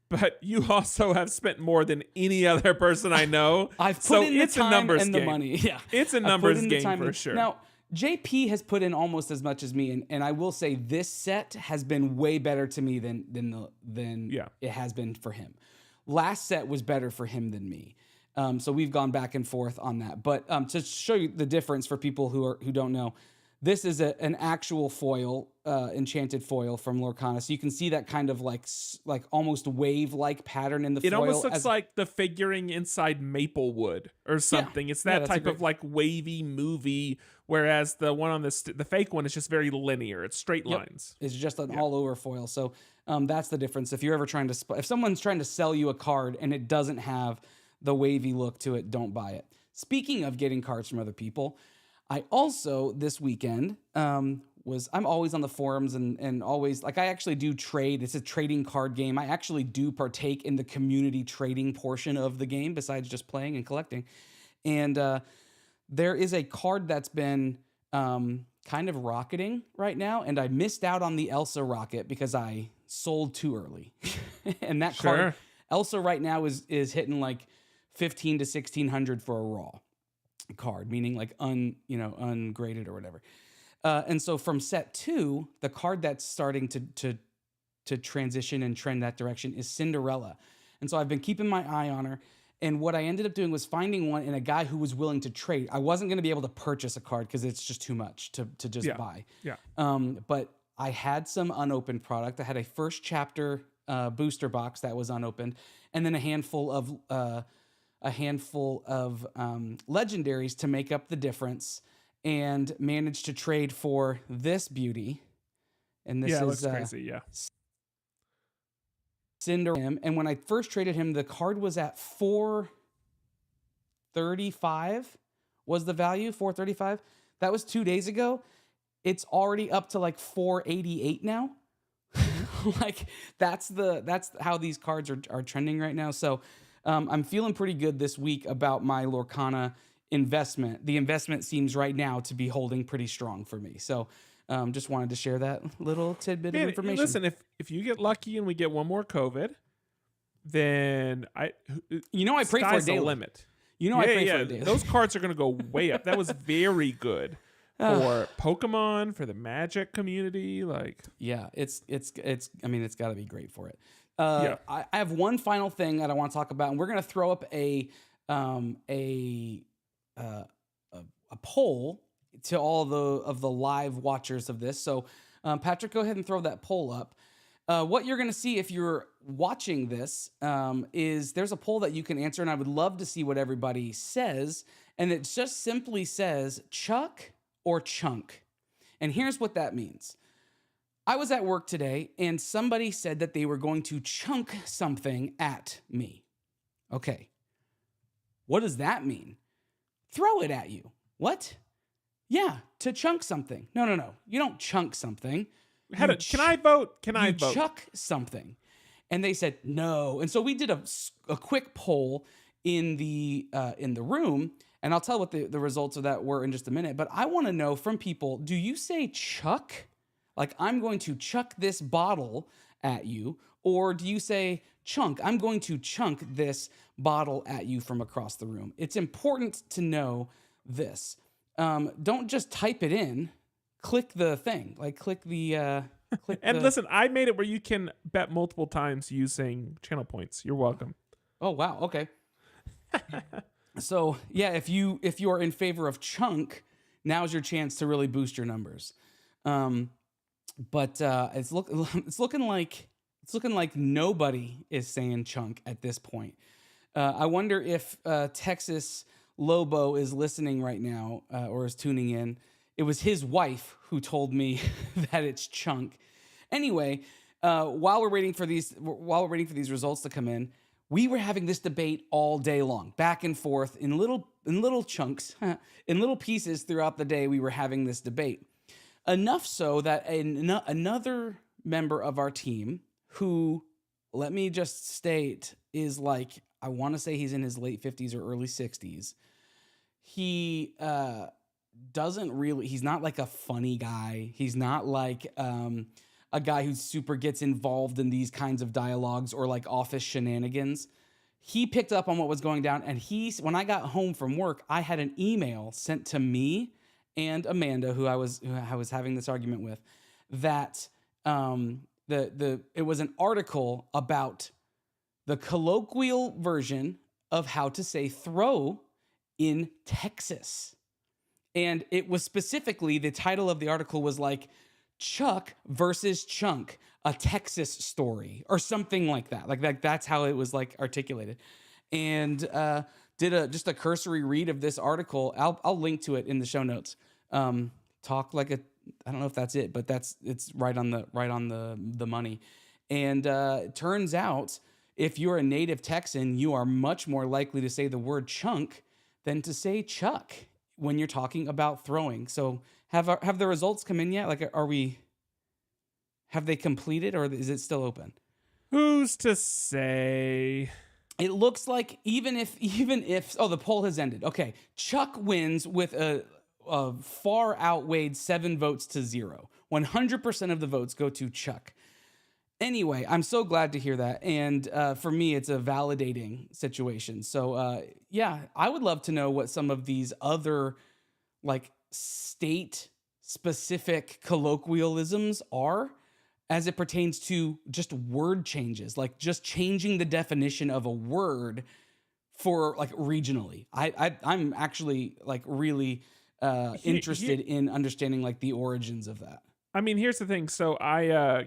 but you also have spent more than any other person I know. I've put so in the it's time a numbers and game. the money. Yeah, It's a I've put numbers in the game time for and- sure. Now, JP has put in almost as much as me, and I will say this set has been way better to me than it has been for him. Last set was better for him than me. So we've gone back and forth on that. But to show you the difference for people who don't know, this is an actual foil, enchanted foil from Lorcana. So you can see that kind of like almost wave-like pattern in the it foil. almost looks like the figuring inside Maplewood or something. It's that type of like wavy movie, whereas the one on the fake one is just very linear. It's straight lines. It's just an all-over foil. So that's the difference. If you're ever trying to, if someone's trying to sell you a card and it doesn't have the wavy look to it, don't buy it. Speaking of getting cards from other people, I also this weekend I'm always on the forums and always like I actually do trade. It's a trading card game. I actually do partake in the community trading portion of the game besides just playing and collecting. And there is a card that's been kind of rocketing right now, and I missed out on the Elsa rocket because I sold too early. And that card, Elsa right now is hitting like 15 to 1600 for a raw card, meaning like ungraded or whatever. And so from set 2, the card that's starting to transition and trend that direction is Cinderella. And so I've been keeping my eye on her. And what I ended up doing was finding one and a guy who was willing to trade. I wasn't going to be able to purchase a card because it's just too much to just buy. Yeah. But I had some unopened product. I had a first chapter booster box that was unopened, and then a handful of legendaries to make up the difference, and managed to trade for this beauty. And this is looks crazy. Yeah. Cinderella. And when I first traded him, the card was at 435 was the value, 435. That was 2 days ago. It's already up to like 488 now. Like that's how these cards are trending right now. So I'm feeling pretty good this week about my Lorcana investment. The investment seems right now to be holding pretty strong for me. So just wanted to share that little tidbit of information. Listen, if you get lucky and we get one more COVID, then I pray for a daily limit. I pray for a daily. Those cards are going to go way up. That was very good for Pokemon, for the Magic community. Like, yeah, it's I mean, it's got to be great for it. I have one final thing that I want to talk about, and we're going to throw up a poll to all of the live watchers of this. So, Patrick, go ahead and throw that poll up. What you're going to see if you're watching this is there's a poll that you can answer, and I would love to see what everybody says. And it just simply says Chuck or Chunk. And here's what that means. I was at work today and somebody said that they were going to chunk something at me. Okay. What does that mean? Throw it at you. What? Yeah, to chunk something. No. You don't chunk something. Can I vote? Can I You vote? chuck something. And they said no. And so we did a quick poll in the room, and I'll tell what the results of that were in just a minute. But I want to know from people, do you say chuck? Like, I'm going to chuck this bottle at you, or do you say chunk? I'm going to chunk this bottle at you from across the room. It's important to know this. Don't just type it in. Click the thing. Like, click the... Listen, I made it where you can bet multiple times using channel points. You're welcome. Oh, wow. Okay. So, yeah, if you are in favor of chunk, now's your chance to really boost your numbers. But it's looking like nobody is saying chunk at this point. I wonder if Texas Lobo is listening right now or is tuning in. It was his wife who told me that it's chunk. Anyway, while we're waiting for these results to come in, we were having this debate all day long, back and forth in little chunks, in little pieces throughout the day. We were having this debate. Enough so that another member of our team, who, let me just state, is like, I want to say he's in his late 50s or early 60s. He he's not like a funny guy. He's not like a guy who super gets involved in these kinds of dialogues or like office shenanigans. He picked up on what was going down, and when I got home from work, I had an email sent to me and Amanda, who I was having this argument with, that it was an article about the colloquial version of how to say throw in Texas. And it was specifically, the title of the article was like, Chuck versus Chunk, a Texas story, or something like that. Like that's how it was like articulated. And did just a cursory read of this article. I'll link to it in the show notes. Talk like I don't know if that's it, but it's right on the money. And it turns out, if you're a native Texan, you are much more likely to say the word chunk than to say chuck when you're talking about throwing. So have the results come in yet? Like, have they completed, or is it still open? Who's to say? It looks like even if the poll has ended. Okay, Chuck wins with a far outweighed 7 votes to 0. 100% of the votes go to Chuck. Anyway, I'm so glad to hear that. And for me, it's a validating situation. So yeah, I would love to know what some of these other like state-specific colloquialisms are as it pertains to just word changes, like just changing the definition of a word for like regionally. I'm actually like really interested in understanding like the origins of that. I mean, here's the thing. So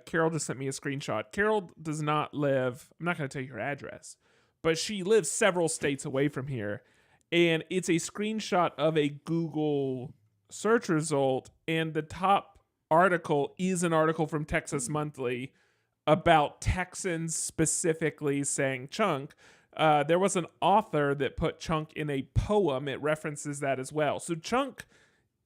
Carol just sent me a screenshot. Carol does not live, I'm not going to tell you her address, but she lives several states away from here. And it's a screenshot of a Google search result. And the top article is an article from Texas Monthly about Texans specifically saying chunk. There was an author that put chunk in a poem. It references that as well. So chunk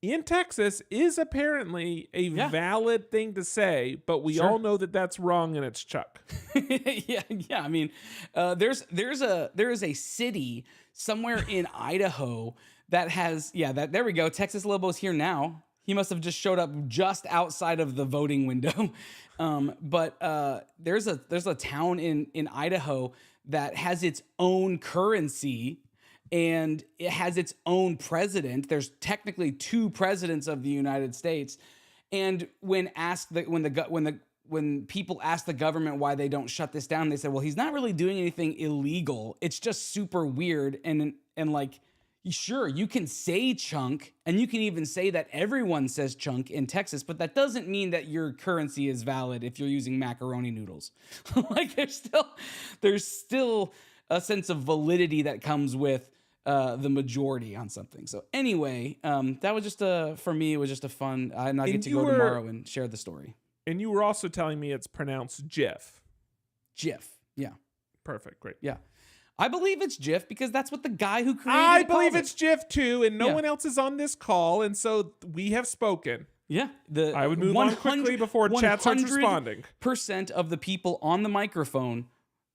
in Texas is apparently a valid thing to say, but we all know that that's wrong, and it's Chuck. yeah. I mean, there is a city somewhere in Idaho that has there we go. Texas Lobo's here now. He must have just showed up just outside of the voting window. But there's a town in Idaho that has its own currency. And it has its own president. There's technically 2 presidents of the United States. And when people ask the government why they don't shut this down, they said, well, he's not really doing anything illegal. It's just super weird. And like, sure, you can say chunk, and you can even say that everyone says chunk in Texas, but that doesn't mean that your currency is valid if you're using macaroni noodles. Like there's still a sense of validity that comes with the majority on something. So anyway, that was just for me, it was just a fun, and I get to go tomorrow and share the story. And you were also telling me it's pronounced Jif. Jif. Yeah. Perfect. Great. Yeah. I believe it's Jif because that's what the guy who created I it believe calls it's Jif too, and no Yeah. one else is on this call, and so we have spoken. Yeah. I would move on quickly before chat starts responding. 100% of the people on the microphone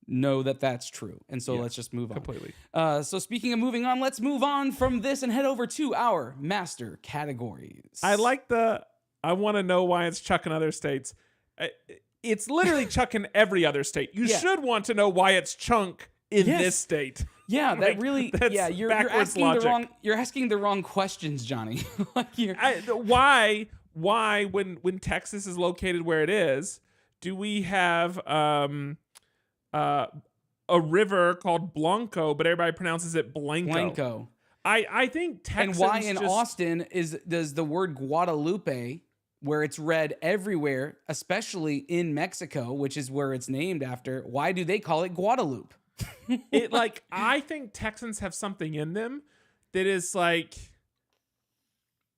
know that that's true. And so let's just move on. Completely. So speaking of moving on, let's move on from this and head over to our master categories. I like I want to know why it's Chuck in other states. It's literally Chuck in every other state. You should want to know why it's Chunk in this state. Yeah, that really. That's You're backwards asking logic. you're asking the wrong questions, Johnny. Why when Texas is located where it is, do we have a river called Blanco, but everybody pronounces it Blanco? I think Texans And why in Austin does the word Guadalupe, where it's read everywhere, especially in Mexico, which is where it's named after, why do they call it Guadalupe? I think Texans have something in them that is like,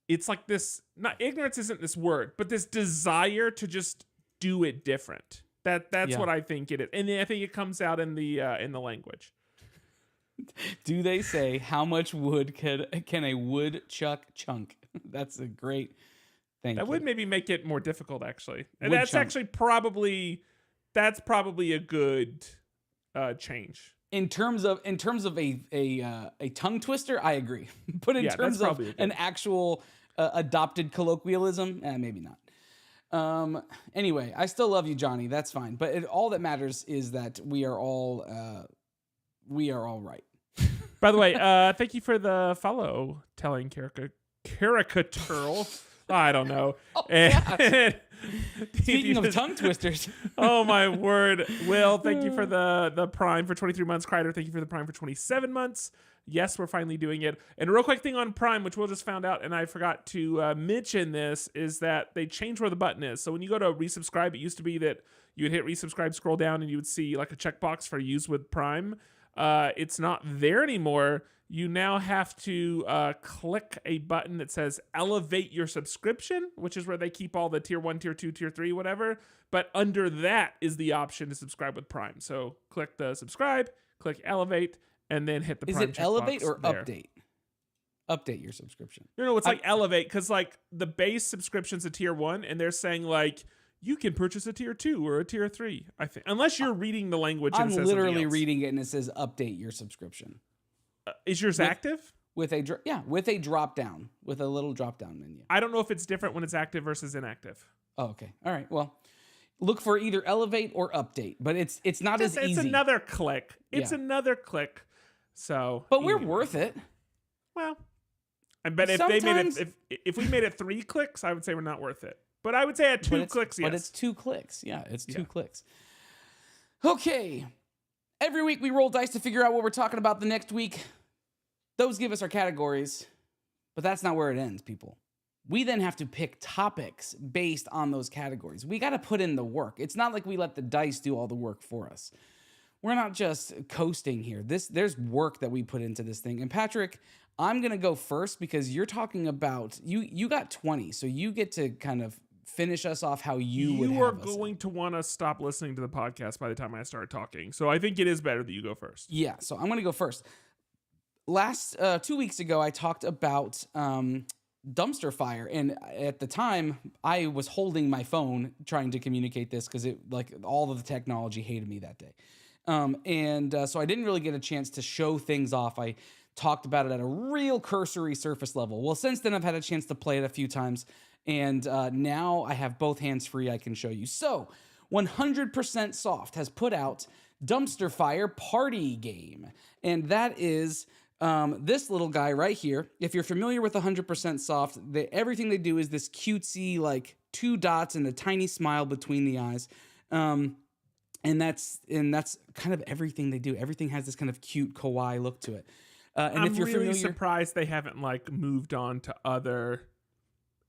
it's like this, not ignorance isn't this word, but this desire to just do it different. That's what I think it is. And I think it comes out in the language. Do they say how much wood can a woodchuck chunk? That's a great thing. That would maybe make it more difficult, actually. And Wood that's chunk. actually probably a good change. In terms of a tongue twister, I agree. But in terms of an actual adopted colloquialism, maybe not. Anyway, I still love you, Johnny. That's fine. But all that matters is that we are all right. By the way, thank you for the follow, telling caricature. I don't know. Speaking of tongue twisters. Oh my word. Will, thank you for the Prime for 23 months. Kreider, thank you for the Prime for 27 months. Yes, we're finally doing it. And a real quick thing on Prime, which Will just found out, and I forgot to mention this, is that they changed where the button is. So when you go to resubscribe, it used to be that you would hit resubscribe, scroll down, and you would see like a checkbox for use with Prime. It's not there anymore. You now have to click a button that says elevate your subscription, which is where they keep all the tier 1, tier 2, tier 3, whatever. But under that is the option to subscribe with Prime. So click the subscribe, click elevate, and then hit the Prime checkbox. Is it elevate or there. update? Update your subscription. No, it's like elevate, because like the base subscription's a tier 1, and they're saying like, you can purchase a tier 2 or a tier 3, I think. Unless you're reading the language and I'm it says literally something else. reading it and it says update your subscription. Is yours active? With a drop down, with a little drop down menu. I don't know if it's different when it's active versus inactive. Oh, okay. All right. Well, look for either elevate or update, but it's not as easy. It's another click. Another click. So, but we're worth it. Well, I bet if we made it 3 clicks, I would say we're not worth it. But I would say at 2 clicks, yes. But it's 2 clicks. Yeah, it's 2 clicks. Okay. Every week we roll dice to figure out what we're talking about the next week. Those give us our categories, but that's not where it ends, people. We then have to pick topics based on those categories. We got to put in the work. It's not like we let the dice do all the work for us. We're not just coasting here. There's work that we put into this thing. And Patrick, I'm going to go first because you're talking about, you got 20, so you get to kind of finish us off how you would have are us. going to want to stop listening to the podcast by the time I start talking. So I think it is better that you go first. Yeah, so I'm going to go first. Last 2 weeks ago, I talked about dumpster fire, and at the time, I was holding my phone trying to communicate this because all of the technology hated me that day, so I didn't really get a chance to show things off. I talked about it at a real cursory surface level. Well, since then, I've had a chance to play it a few times, and now I have both hands free. I can show you. So, 100% Soft has put out Dumpster Fire Party Game, and that is this little guy right here. If you're familiar with 100% Soft, everything they do is this cutesy, like 2 dots and a tiny smile between the eyes. And that's kind of everything they do. Everything has this kind of cute kawaii look to it. And if you're really familiar, surprised they haven't like moved on to other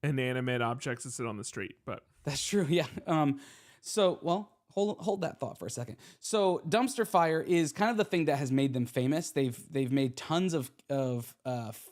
inanimate objects that sit on the street, but that's true. Yeah. Hold that thought for a second. So Dumpster Fire is kind of the thing that has made them famous. They've made tons of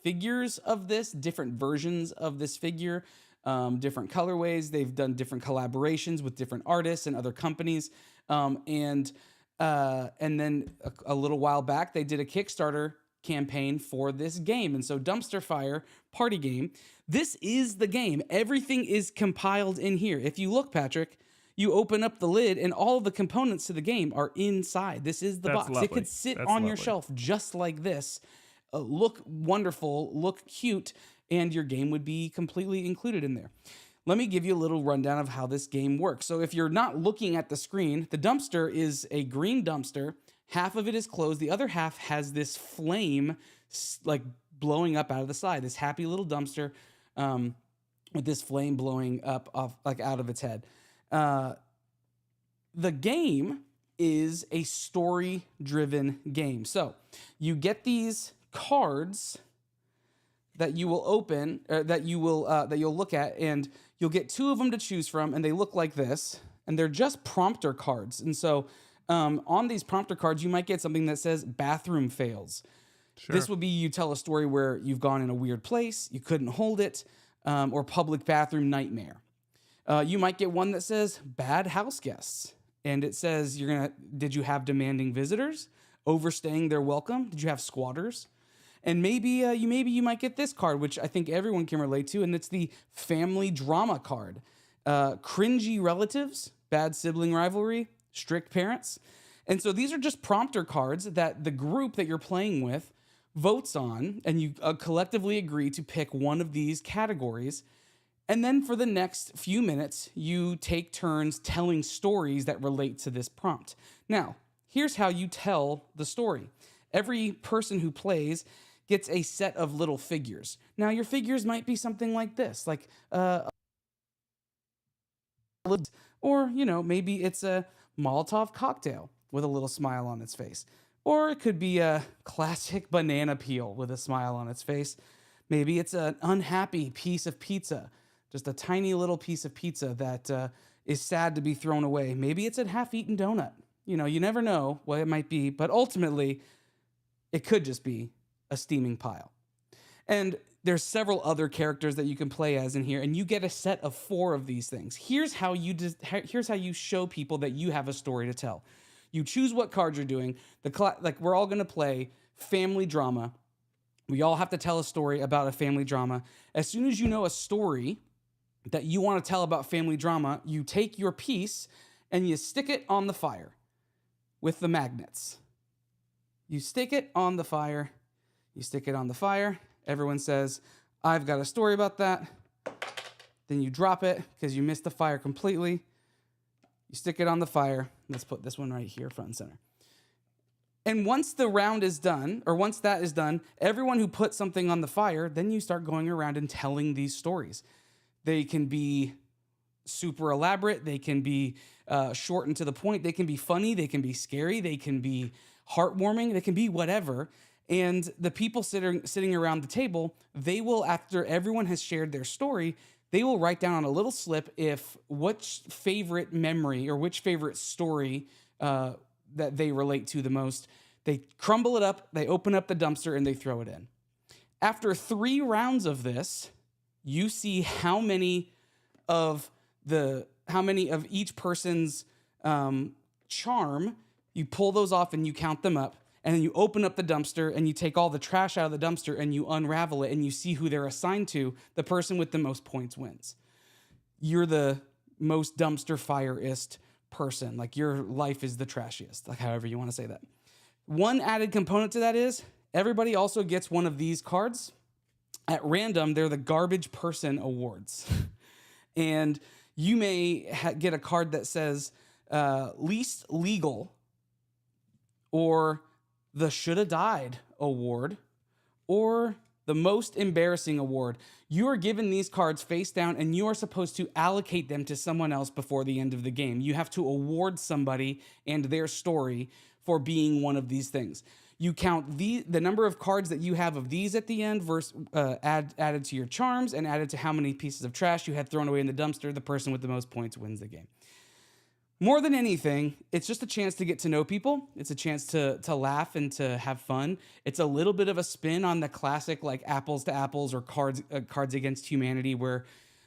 figures of this, different versions of this figure. different colorways. They've done different collaborations with different artists and other companies. And then a little while back, they did a Kickstarter campaign for this game. And so Dumpster Fire Party Game, this is the game. Everything is compiled in here. If you look, Patrick, you open up the lid and all of the components to the game are inside. This is the That's box. lovely. It could sit That's on your lovely. shelf just like this, look wonderful, look cute, and your game would be completely included in there. Let me give you a little rundown of how this game works. So if you're not looking at the screen, the dumpster is a green dumpster. Half of it is closed. The other half has this flame like blowing up out of the side, this happy little dumpster with this flame blowing up off, like out of its head. The game is a story-driven game. So you get these cards that you will open, or that you'll look at, and you'll get 2 of them to choose from, and they look like this, and they're just prompter cards. And so on these prompter cards, you might get something that says bathroom fails. Sure. This would be you tell a story where you've gone in a weird place, you couldn't hold it, or public bathroom nightmare. You might get one that says bad house guests, and it says did you have demanding visitors, overstaying their welcome? Did you have squatters? And maybe you might get this card, which I think everyone can relate to, and it's the family drama card. Cringy relatives, bad sibling rivalry, strict parents. And so these are just prompter cards that the group that you're playing with votes on, and you collectively agree to pick one of these categories. And then for the next few minutes, you take turns telling stories that relate to this prompt. Now, here's how you tell the story. Every person who plays gets a set of little figures. Now, your figures might be something like this, like, or, maybe it's a Molotov cocktail with a little smile on its face. Or it could be a classic banana peel with a smile on its face. Maybe it's an unhappy piece of pizza, just a tiny little piece of pizza that is sad to be thrown away. Maybe it's a half-eaten donut. You never know what it might be, but ultimately, it could just be a steaming pile. And there's several other characters that you can play as in here, and you get a set of 4 of these things. Here's how you show people that you have a story to tell. You choose what cards you're doing. We're all going to play family drama. We all have to tell a story about a family drama. As soon as you know a story that you want to tell about family drama, you take your piece and you stick it on the fire with the magnets. You stick it on the fire. You stick it on the fire. Everyone says, I've got a story about that. Then you drop it because you missed the fire completely. You stick it on the fire. Let's put this one right here, front and center. And once the round is done, or once that is done, everyone who put something on the fire, then you start going around and telling these stories. They can be super elaborate. They can be short and to the point. They can be funny. They can be scary. They can be heartwarming. They can be whatever. And the people sitting around the table, they will, after everyone has shared their story, they will write down on a little slip which favorite memory or which favorite story that they relate to the most. They crumble it up, they open up the dumpster, and they throw it in. After 3 rounds of this, you see how many of each person's charm. You pull those off and you count them up. And then you open up the dumpster and you take all the trash out of the dumpster and you unravel it and you see who they're assigned to. The person with the most points wins. You're the most dumpster fire-ist person. Like, your life is the trashiest, like however you want to say that. One added component to that is everybody also gets one of these cards. At random, they're the Garbage Person Awards. And you may get a card that says Least Legal, or the Shoulda Died Award, or the Most Embarrassing Award. You are given these cards face down, and you are supposed to allocate them to someone else before the end of the game. You have to award somebody and their story for being one of these things. You count the number of cards that you have of these at the end, added to your charms, and added to how many pieces of trash you had thrown away in the dumpster. The person with the most points wins the game. More than anything, it's just a chance to get to know people. It's a chance to laugh and to have fun. It's a little bit of a spin on the classic, like, Apples to Apples or Cards Against Humanity, where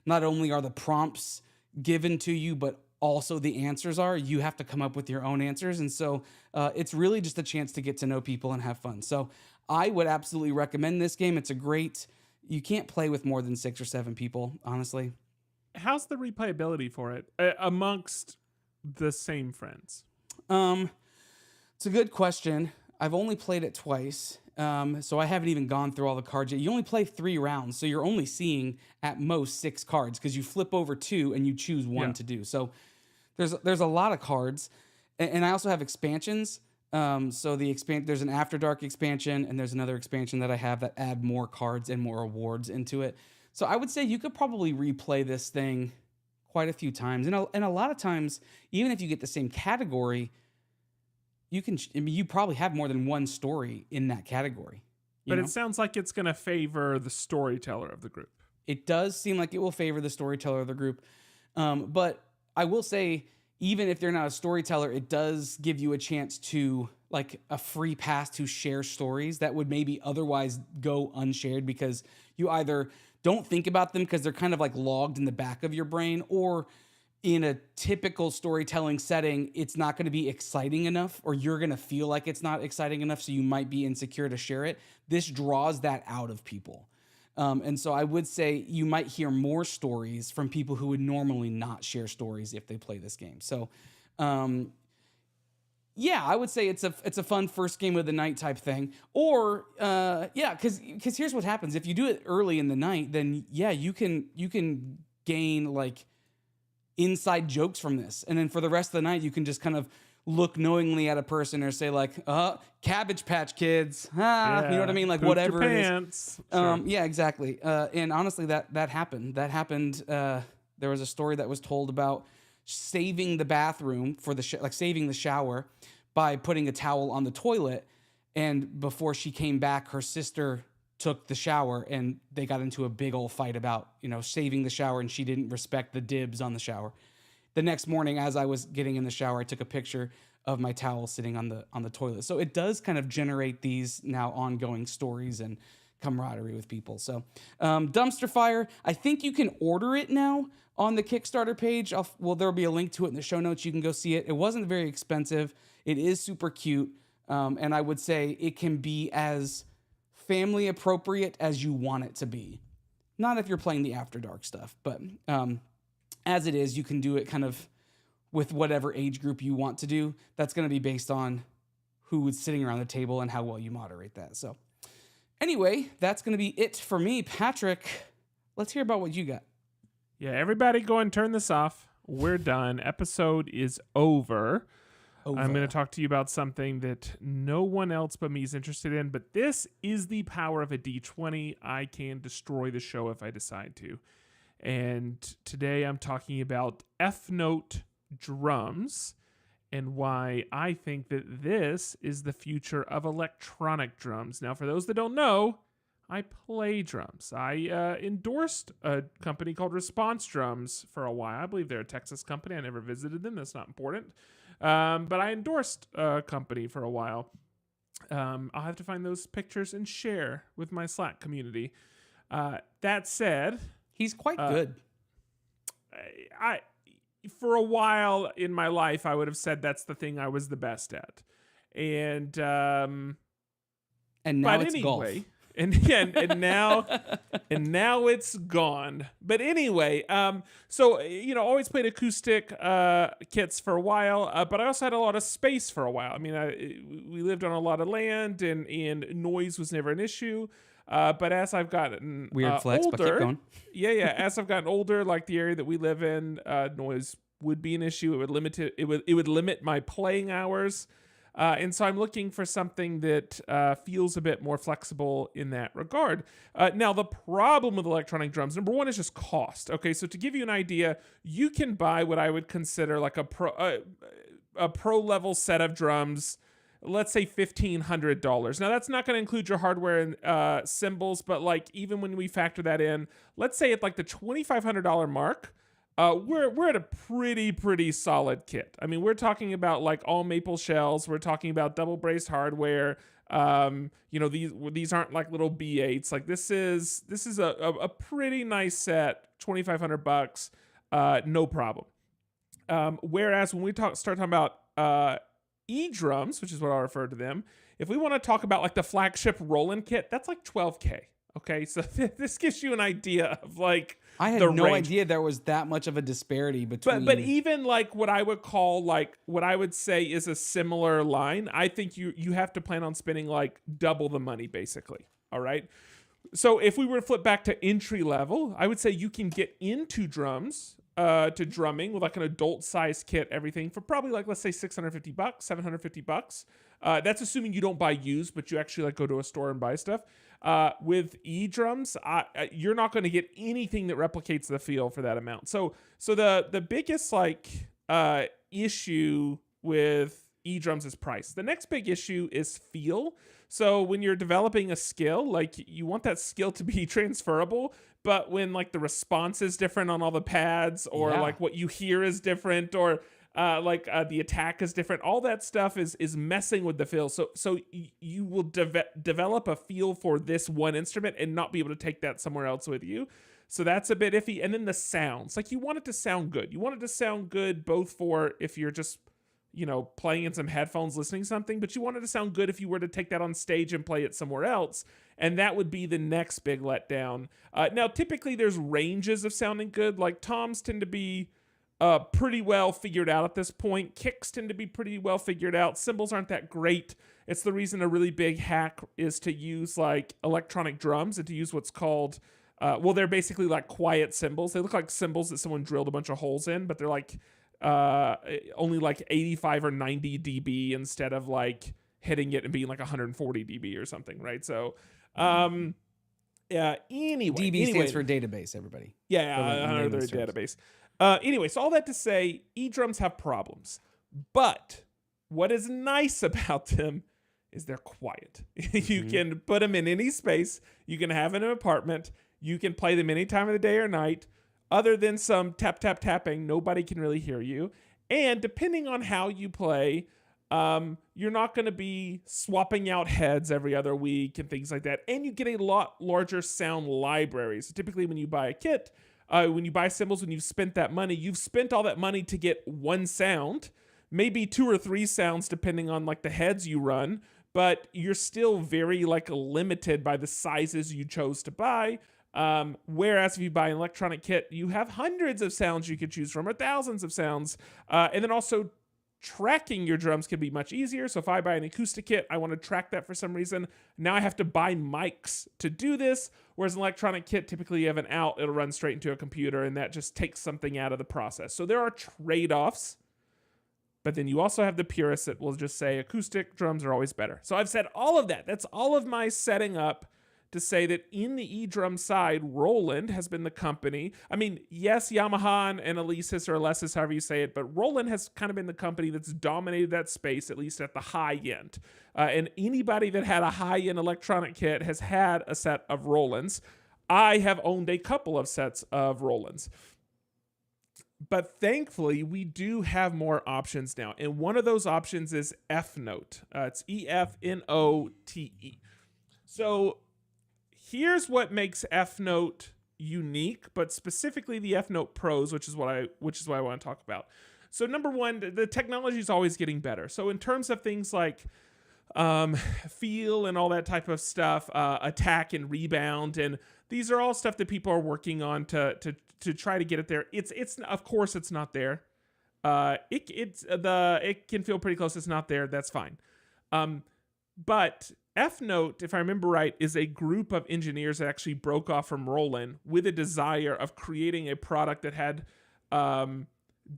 not only are the prompts given to you, but also the answers are. You have to come up with your own answers. And so it's really just a chance to get to know people and have fun. So I would absolutely recommend this game. It's a great, you can't play with more than 6 or 7 people, honestly. How's the replayability for it amongst the same friends? It's a good question. I've only played it twice, so I haven't even gone through all the cards yet. You only play 3 rounds, so you're only seeing at most 6 cards because you flip over 2 and you choose 1 to do. So there's a lot of cards, and I also have expansions. So there's an After Dark expansion, and there's another expansion that I have that add more cards and more awards into it. So I would say you could probably replay this thing quite a few times, and a lot of times, even if you get the same category, you probably have more than one story in that category. But it sounds like it's going to favor the storyteller of the group. It does seem like it will favor the storyteller of the group. But I will say, even if they're not a storyteller, it does give you a chance to, like, a free pass to share stories that would maybe otherwise go unshared because you either don't think about them because they're kind of like logged in the back of your brain, or in a typical storytelling setting, it's not going to be exciting enough, or you're going to feel like it's not exciting enough, so you might be insecure to share it. This draws that out of people. And so I would say you might hear more stories from people who would normally not share stories if they play this game. So, yeah, I would say it's a fun first game of the night type thing. Or, because here's what happens. If you do it early in the night, then, yeah, you can gain, like, inside jokes from this. And then for the rest of the night, you can just kind of look knowingly at a person or say, like, Cabbage Patch Kids. You know what I mean? Like, Pooped whatever your it is. pants. Sure. Yeah, exactly. And honestly, that happened. There was a story that was told about saving the bathroom for saving the shower by putting a towel on the toilet. And before she came back, her sister took the shower and they got into a big old fight about, saving the shower, and she didn't respect the dibs on the shower. The next morning, as I was getting in the shower, I took a picture of my towel sitting on the toilet. So it does kind of generate these now ongoing stories and camaraderie with people. So Dumpster Fire, I think you can order it now on the Kickstarter page. There'll be a link to it in the show notes. You can go see it. It wasn't very expensive. It is super cute. And I would say it can be as family appropriate as you want it to be. Not if you're playing the After Dark stuff, but as it is, you can do it kind of with whatever age group you want to do. That's going to be based on who is sitting around the table and how well you moderate that. So anyway, that's going to be it for me. Patrick, let's hear about what you got. Yeah, everybody go and turn this off. We're done. Episode is over. I'm going to talk to you about something that no one else but me is interested in, but this is the power of a D20. I can destroy the show if I decide to. And today I'm talking about EFNOTE drums and why I think that this is the future of electronic drums. Now, for those that don't know, I play drums. I endorsed a company called Response Drums for a while. I believe they're a Texas company. I never visited them. That's not important. But I endorsed a company for a while. I'll have to find those pictures and share with my Slack community. That said, he's quite good. I for a while in my life, I would have said that's the thing I was the best at. And now it's anyway, golf. And now it's gone. But anyway, so always played acoustic kits for a while, but I also had a lot of space for a while. I mean, we lived on a lot of land, and noise was never an issue. But as I've gotten weird flex, older, but keep going. yeah, as I've gotten older, like the area that we live in, noise would be an issue. It would limit my playing hours. And so I'm looking for something that feels a bit more flexible in that regard. Now, the problem with electronic drums, number one, is just cost. Okay, so to give you an idea, you can buy what I would consider like a pro level set of drums, let's say $1,500. Now, that's not going to include your hardware and cymbals, but like even when we factor that in, let's say at like the $2,500 mark, we're at a pretty solid kit. I mean, we're talking about like all maple shells. We're talking about double braced hardware, These aren't like little B8s. Like this is a pretty nice set, $2,500, no problem. Whereas when we start talking about E-drums, which is what I refer to them, if we want to talk about like the flagship Roland kit, that's like $12K. Okay, so this gives you an idea of like I had the no range. idea there was that much of a disparity between. But even like what I would say is a similar line, I think you have to plan on spending like double the money basically. All right. So if we were to flip back to entry level, I would say you can get into drums, to drumming with like an adult size kit, everything for probably like, let's say $650, $750. That's assuming you don't buy used, but you actually like go to a store and buy stuff. With E-drums, you're not going to get anything that replicates the feel for that amount. So the biggest like issue with E-drums is price. The next big issue is feel. So when you're developing a skill, like you want that skill to be transferable, but when like the response is different on all the pads, or like what you hear is different, or the attack is different, all that stuff is messing with the feel. So you will develop a feel for this one instrument and not be able to take that somewhere else with you. So that's a bit iffy. And then the sounds, like you want it to sound good. You want it to sound good both for if you're just playing in some headphones, listening to something, but you want it to sound good if you were to take that on stage and play it somewhere else. And that would be the next big letdown. Now, typically there's ranges of sounding good. Like toms tend to be pretty well figured out at this point. Kicks tend to be pretty well figured out. Cymbals aren't that great. It's the reason a really big hack is to use like electronic drums and to use what's called, they're basically like quiet cymbals. They look like cymbals that someone drilled a bunch of holes in, but they're like only like 85 or 90 dB instead of like hitting it and being like 140 dB or something, right? So anyway, DB stands for database, everybody. Another database. Anyway, so all that to say, E-drums have problems, but what is nice about them is they're quiet. You can put them in any space. You can have in an apartment. You can play them any time of the day or night. Other than some tap, tap, tapping, nobody can really hear you. And depending on how you play, you're not going to be swapping out heads every other week and things like that. And you get a lot larger sound library. So typically when you buy a kit, when you buy cymbals, when you've spent that money, you've spent all that money to get one sound, maybe 2 or 3 sounds depending on like the heads you run, but you're still very like limited by the sizes you chose to buy. Whereas if you buy an electronic kit, you have hundreds of sounds you could choose from, or thousands of sounds. And then also tracking your drums can be much easier. So if I buy an acoustic kit, I want to track that for some reason. Now I have to buy mics to do this. Whereas an electronic kit, typically you have an out, it'll run straight into a computer, and that just takes something out of the process. So there are trade-offs. But then you also have the purists that will just say acoustic drums are always better. So I've said all of that. That's all of my setting up to say that in the E-drum side, Roland has been the company. I mean, yes, Yamaha and Alesis or Alesis, however you say it, but Roland has kind of been the company that's dominated that space, at least at the high end. And anybody that had a high-end electronic kit has had a set of Rolands. I have owned a couple of sets of Rolands. But thankfully, we do have more options now. And one of those options is EFNOTE. It's EFNOTE. So here's what makes EFNOTE unique, but specifically the EFNOTE Pros, which is what I want to talk about. So number one, the technology is always getting better. So in terms of things like feel and all that type of stuff, attack and rebound, and these are all stuff that people are working on to try to get it there. It's of course it's not there. It can feel pretty close. It's not there. That's fine. But EFNOTE, if I remember right, is a group of engineers that actually broke off from Roland with a desire of creating a product that had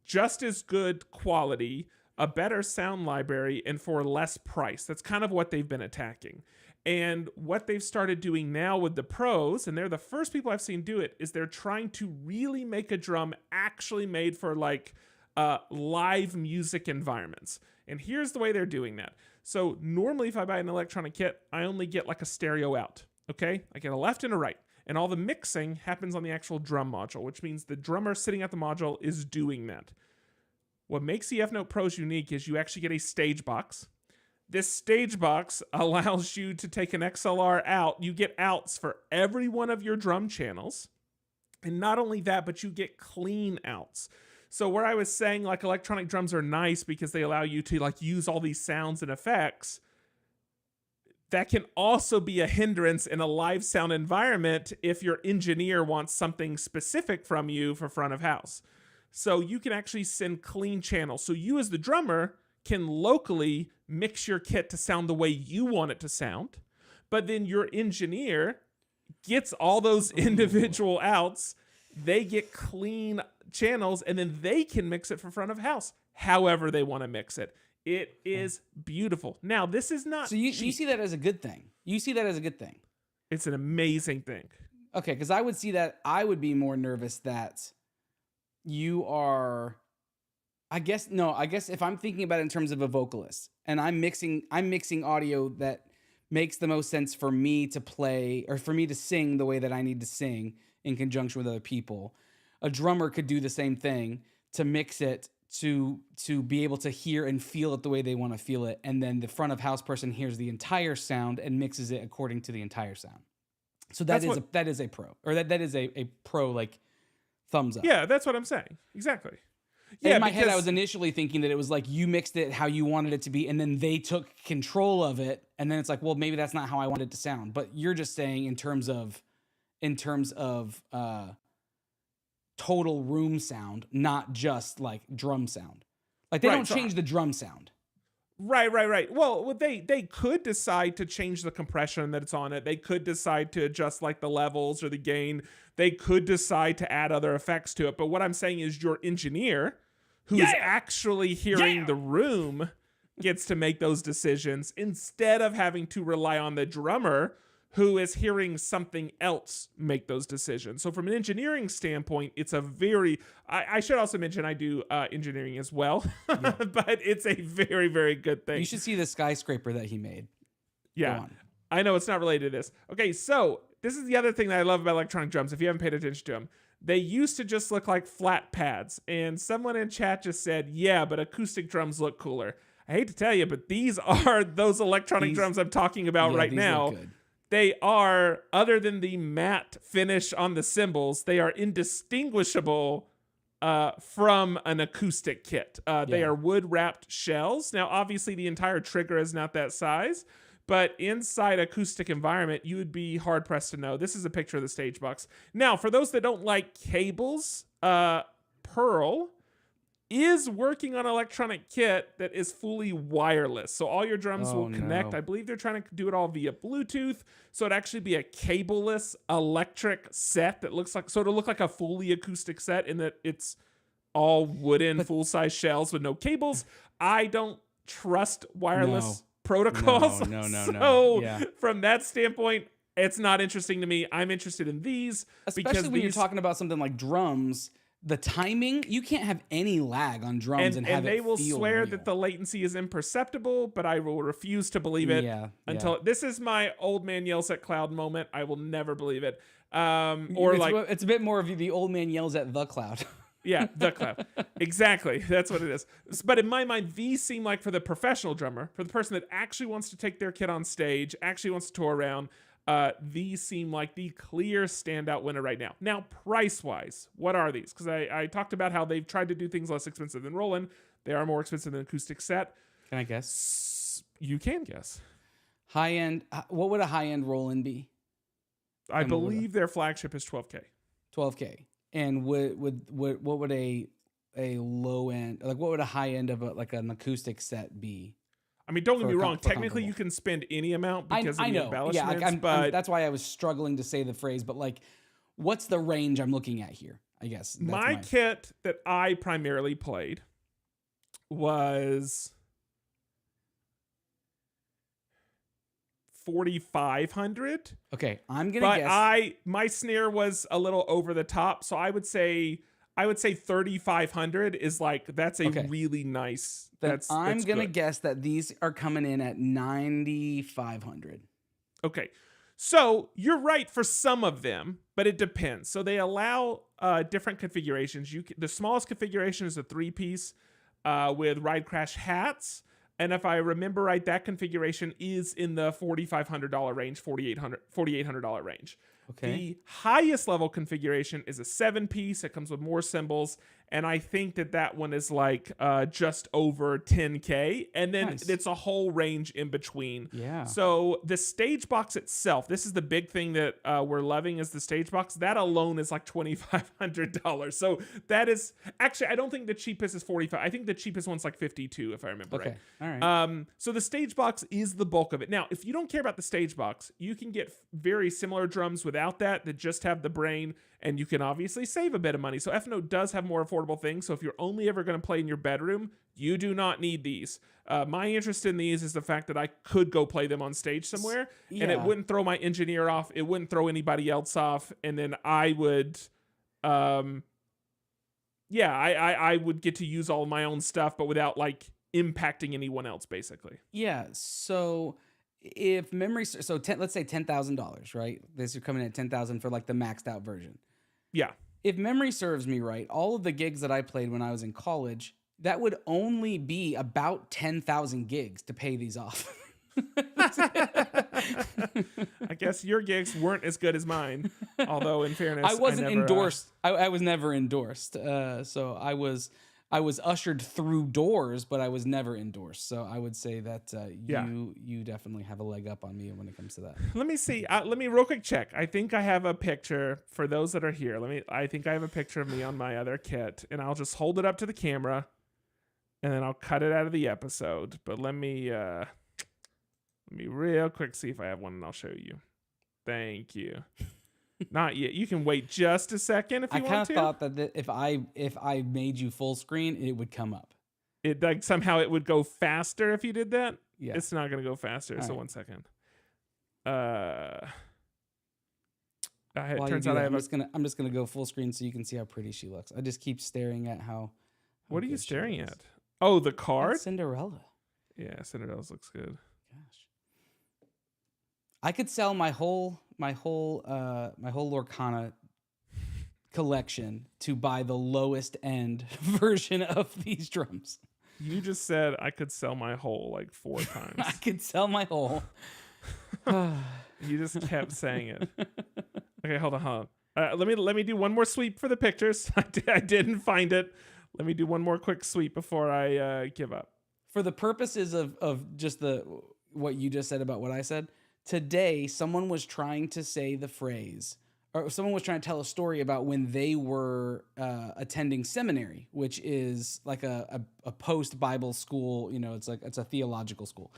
just as good quality, a better sound library, and for less price. That's kind of what they've been attacking. And what they've started doing now with the Pros, and they're the first people I've seen do it, is they're trying to really make a drum actually made for like live music environments. And here's the way they're doing that. So normally if I buy an electronic kit, I only get like a stereo out, okay? I get a left and a right. And all the mixing happens on the actual drum module, which means the drummer sitting at the module is doing that. What makes the EFNOTE Pros unique is you actually get a stage box This stage box allows you to take an XLR out. You get outs for every one of your drum channels. And not only that, but you get clean outs. So where I was saying like electronic drums are nice because they allow you to like use all these sounds and effects, that can also be a hindrance in a live sound environment if your engineer wants something specific from you for front of house. So you can actually send clean channels. So you as the drummer can locally mix your kit to sound the way you want it to sound, but then your engineer gets all those individual outs. They get clean channels, and then they can mix it for front of house however they want to mix it. It is beautiful. Now, this is not So you see that as a good thing. You see that as a good thing. It's an amazing thing. Okay, because I would see that. I would be more nervous that you are. I guess if I'm thinking about it in terms of a vocalist, and I'm mixing audio that makes the most sense for me to play or for me to sing the way that I need to sing in conjunction with other people. A drummer could do the same thing to mix it to be able to hear and feel it the way they want to feel it, and then the front of house person hears the entire sound and mixes it according to the entire sound. So that is a pro, or that is a pro, like, thumbs up. Yeah, that's what I'm saying. Exactly. Yeah, in my head, I was initially thinking that it was like you mixed it how you wanted it to be, and then they took control of it, and then it's like, well, maybe that's not how I wanted it to sound. But you're just saying in terms of total room sound, not just like drum sound. Like they don't change the drum sound. Right. Well, they could decide to change the compression that it's on it. They could decide to adjust like the levels or the gain. They could decide to add other effects to it. But what I'm saying is your engineer, who's actually hearing the room, gets to make those decisions instead of having to rely on the drummer, who is hearing something else make those decisions. So from an engineering standpoint, it's a very, I should also mention I do engineering as well, but it's a very, very good thing. You should see the skyscraper that he made. Yeah, I know it's not related to this. Okay, so this is the other thing that I love about electronic drums, if you haven't paid attention to them. They used to just look like flat pads, and someone in chat just said, yeah, but acoustic drums look cooler. I hate to tell you, but these are those electronic drums I'm talking about right now. They are, other than the matte finish on the cymbals, they are indistinguishable from an acoustic kit. They are wood-wrapped shells. Now, obviously, the entire trigger is not that size, but inside acoustic environment, you would be hard-pressed to know. This is a picture of the stage box. Now, for those that don't like cables, Pearl is working on an electronic kit that is fully wireless. So all your drums will connect. I believe they're trying to do it all via Bluetooth. So it'd actually be a cableless electric set that looks like, so it'll look like a fully acoustic set in that it's all wooden full-size shells with no cables. I don't trust wireless protocols. No. So from that standpoint, it's not interesting to me. I'm interested in these. Especially when you're talking about something like drums. The timing, you can't have any lag on drums and have it feel they will swear real. that the latency is imperceptible, but I will refuse to believe it until this is my old man yells at cloud moment. I will never believe it. It's a bit more of the old man yells at the cloud. Yeah, the cloud. Exactly. That's what it is. But in my mind, these seem like for the professional drummer, for the person that actually wants to take their kit on stage, actually wants to tour around, these seem like the clear standout winner right now. Now, price-wise, what are these? Because I talked about how they've tried to do things less expensive than Roland. They are more expensive than acoustic set. Can I guess? You can guess. High-end, what would a high-end Roland be? I believe their flagship is $12K. $12K. And what would a low-end, like what would a high-end of an acoustic set be? I mean, don't get me wrong. Technically, you can spend any amount because of the embellishments. But that's why I was struggling to say the phrase. But like, what's the range I'm looking at here? I guess my kit that I primarily played was $4,500. Okay, I'm gonna guess. My snare was a little over the top, so I would say $3,500 is like that's a really nice. I'm gonna guess that these are coming in at $9,500. Okay, so you're right for some of them, but it depends. So they allow different configurations. The smallest configuration is a 3-piece with ride crash hats. And if I remember right, that configuration is in the $4,500 range, $4,800 range. Okay. The highest level configuration is a 7-piece. It comes with more symbols. And I think that one is like just over 10K. And then Nice. it's a whole range in between. Yeah. So the stage box itself, this is the big thing that we're loving is the stage box. That alone is like $2,500. So that is actually, I don't think the cheapest is 45. I think the cheapest one's like 52 if I remember Okay. right. All right. So the stage box is the bulk of it. Now, if you don't care about the stage box, you can get very similar drums without that just have the brain, and you can obviously save a bit of money. So EFNOTE does have more affordable things. So if you're only ever going to play in your bedroom, you do not need these. My interest in these is the fact that I could go play them on stage somewhere, and it Yeah. wouldn't throw my engineer off. It wouldn't throw anybody else off, and then I would, I would get to use all my own stuff, but without like impacting anyone else, basically. Yeah. So if memory, let's say $10,000, right? This is coming in at 10,000 for like the maxed out version. Yeah. If memory serves me right, all of the gigs that I played when I was in college, that would only be about 10,000 gigs to pay these off. I guess your gigs weren't as good as mine. Although, in fairness, I wasn't never, endorsed. I was never endorsed. So I was ushered through doors, but I was never endorsed. So I would say that you definitely have a leg up on me when it comes to that. Let me see. Let me real quick check. I think I have a picture for those that are here. I think I have a picture of me on my other kit, and I'll just hold it up to the camera, and then I'll cut it out of the episode. But let me real quick see if I have one, and I'll show you. Thank you. Not yet. You can wait just a second if you want to. I kind of thought that if I made you full screen, it would come up. It like somehow it would go faster if you did that. Yeah. It's not gonna go faster. All so right. 1 second. While It you turns do out that, I have I'm just gonna go full screen so you can see how pretty she looks. I just keep staring at how What are you good she staring looks. at? Oh, the That's card? Cinderella. Yeah, Cinderella's looks good. Gosh. I could sell my whole Lorcana collection to buy the lowest end version of these drums. You just said I could sell my whole like 4 times. I could sell my whole. You just kept saying it. Okay, hold on. Let me do one more sweep for the pictures. I didn't find it. Let me do one more quick sweep before I give up. For the purposes of just what you just said about what I said, today someone was trying to say the phrase, or someone was trying to tell a story about when they were attending seminary, which is like a post-Bible school. You know, it's a theological school,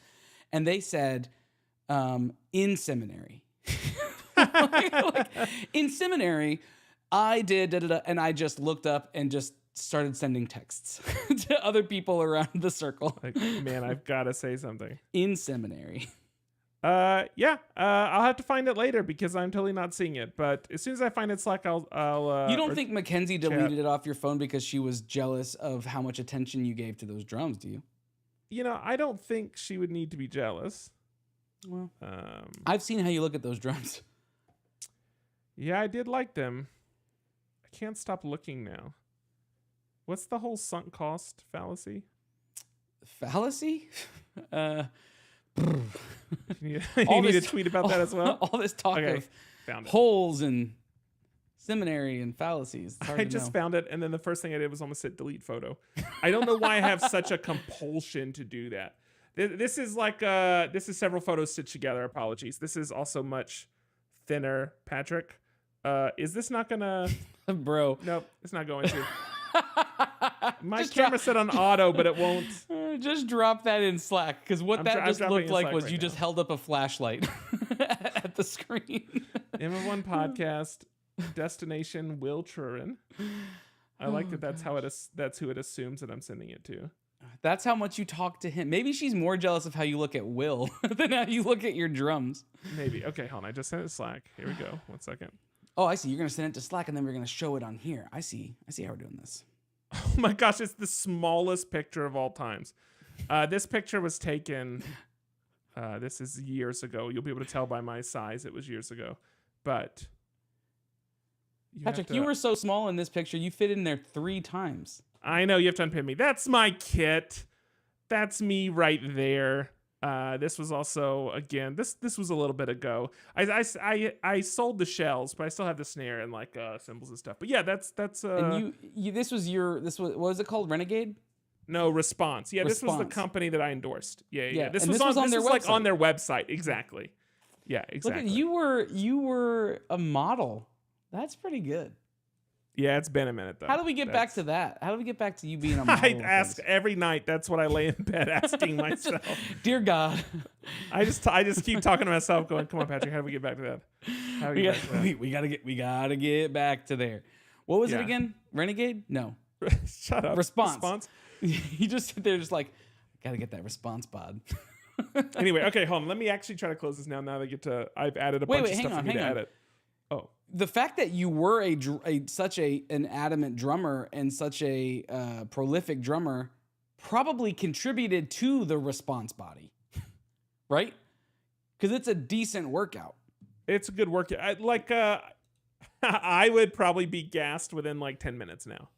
and they said in seminary, like, in seminary, I did and I just looked up and just started sending texts to other people around the circle. Like, man, I've got to say something. In seminary. I'll have to find it later because I'm totally not seeing it. But as soon as I find it, Slack, I'll. You don't think Mackenzie deleted it off your phone because she was jealous of how much attention you gave to those drums, do you? You know, I don't think she would need to be jealous. Well, I've seen how you look at those drums. Yeah, I did like them. I can't stop looking now. What's the whole sunk cost fallacy? Fallacy? You need to tweet about that as well? All this talk Okay, of found it. holes and seminary and fallacies. It's hard I to just know. found it, and then the first thing I did was almost hit delete photo. I don't know why I have such a compulsion to do that. This is several photos stitched together. Apologies. This is also much thinner, Patrick. Is this not gonna? Bro. Nope, it's not going to. My camera set on auto, but it won't. Just drop that in Slack, because what I'm that just dropping looked in like Slack was right you now. just held up a flashlight at the screen. M1 podcast destination Will Trurin. I like that. That's how it is. That's who it assumes that I'm sending it to. That's how much you talk to him. Maybe she's more jealous of how you look at Will than how you look at your drums. Maybe. Okay, hold on. I just sent it to Slack. Here we go. 1 second. Oh, I see. You're gonna send it to Slack, and then we're gonna show it on here. I see how we're doing this. Oh my gosh, it's the smallest picture of all times. This picture was taken. This is years ago. You'll be able to tell by my size. It was years ago, but Patrick, you were so small in this picture. You fit in there 3 times. I know you have to unpin me. That's my kit. that's me right there. This was also, again, this was a little bit ago. I sold the shells, but I still have the snare and like cymbals and stuff. But yeah, that's And this was what was it called? Renegade? no Response. Yeah, this was the Response. company that I endorsed. Yeah. Yeah, This and was this was on this their was like website. on their website. Exactly. Yeah, exactly. Look at you were a model. That's pretty good. Yeah, it's been a minute though. How do we get back to that? How do we get back to you being a model? I of ask things? every night. That's what I lay in bed asking myself. Dear God, I just keep talking to myself, going, "Come on, Patrick, how do we get back to that? How do we get back to that?" we gotta get back to there. What was it Yeah. again? Renegade? No. Shut up. Response. You just sit there, just like, gotta get that response pod. Anyway, okay, hold on. Let me actually try to close this now. Now that I get to, I've added a bunch of stuff for me to edit. Oh, The fact that you were such an adamant drummer and such a prolific drummer probably contributed to the response body, right? Because it's a decent workout. it's a good workout. I would probably be gassed within like 10 minutes now.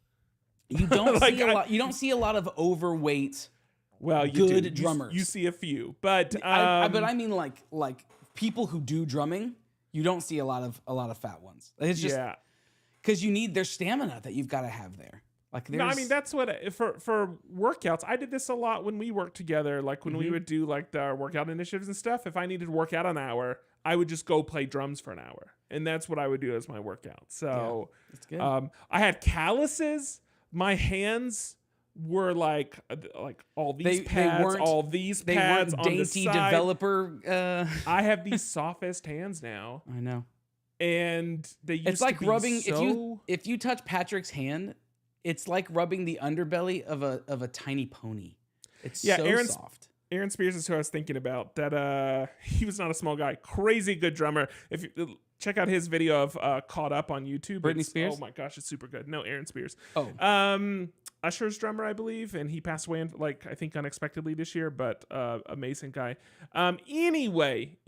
You don't Like, see a lot. You don't see a lot of overweight. Well, you Good do. drummers. You see a few, but but I mean, like people who do drumming, you don't see a lot of fat ones. It's just yeah. because you need their stamina that you've got to have there. Like, No, I mean that's what for workouts. I did this a lot when we worked together. Like when we would do like the workout initiatives and stuff. If I needed to work out an hour, I would just go play drums for an hour, and that's what I would do as my workout. So that's good. I had calluses. My hands were like all these pads, all these they pads weren't on the dainty side. developer. I have these softest hands now, I know. and they used It's like to be rubbing so... if you touch Patrick's hand, it's like rubbing the underbelly of a tiny pony. It's so soft. Aaron Spears is who I was thinking about. That he was not a small guy, crazy good drummer. If you check out his video of Caught Up on YouTube, Britney Spears? Oh my gosh, it's super good. No, Aaron Spears. Oh. Usher's drummer, I believe, and he passed away I think unexpectedly this year, but amazing guy. Anyway.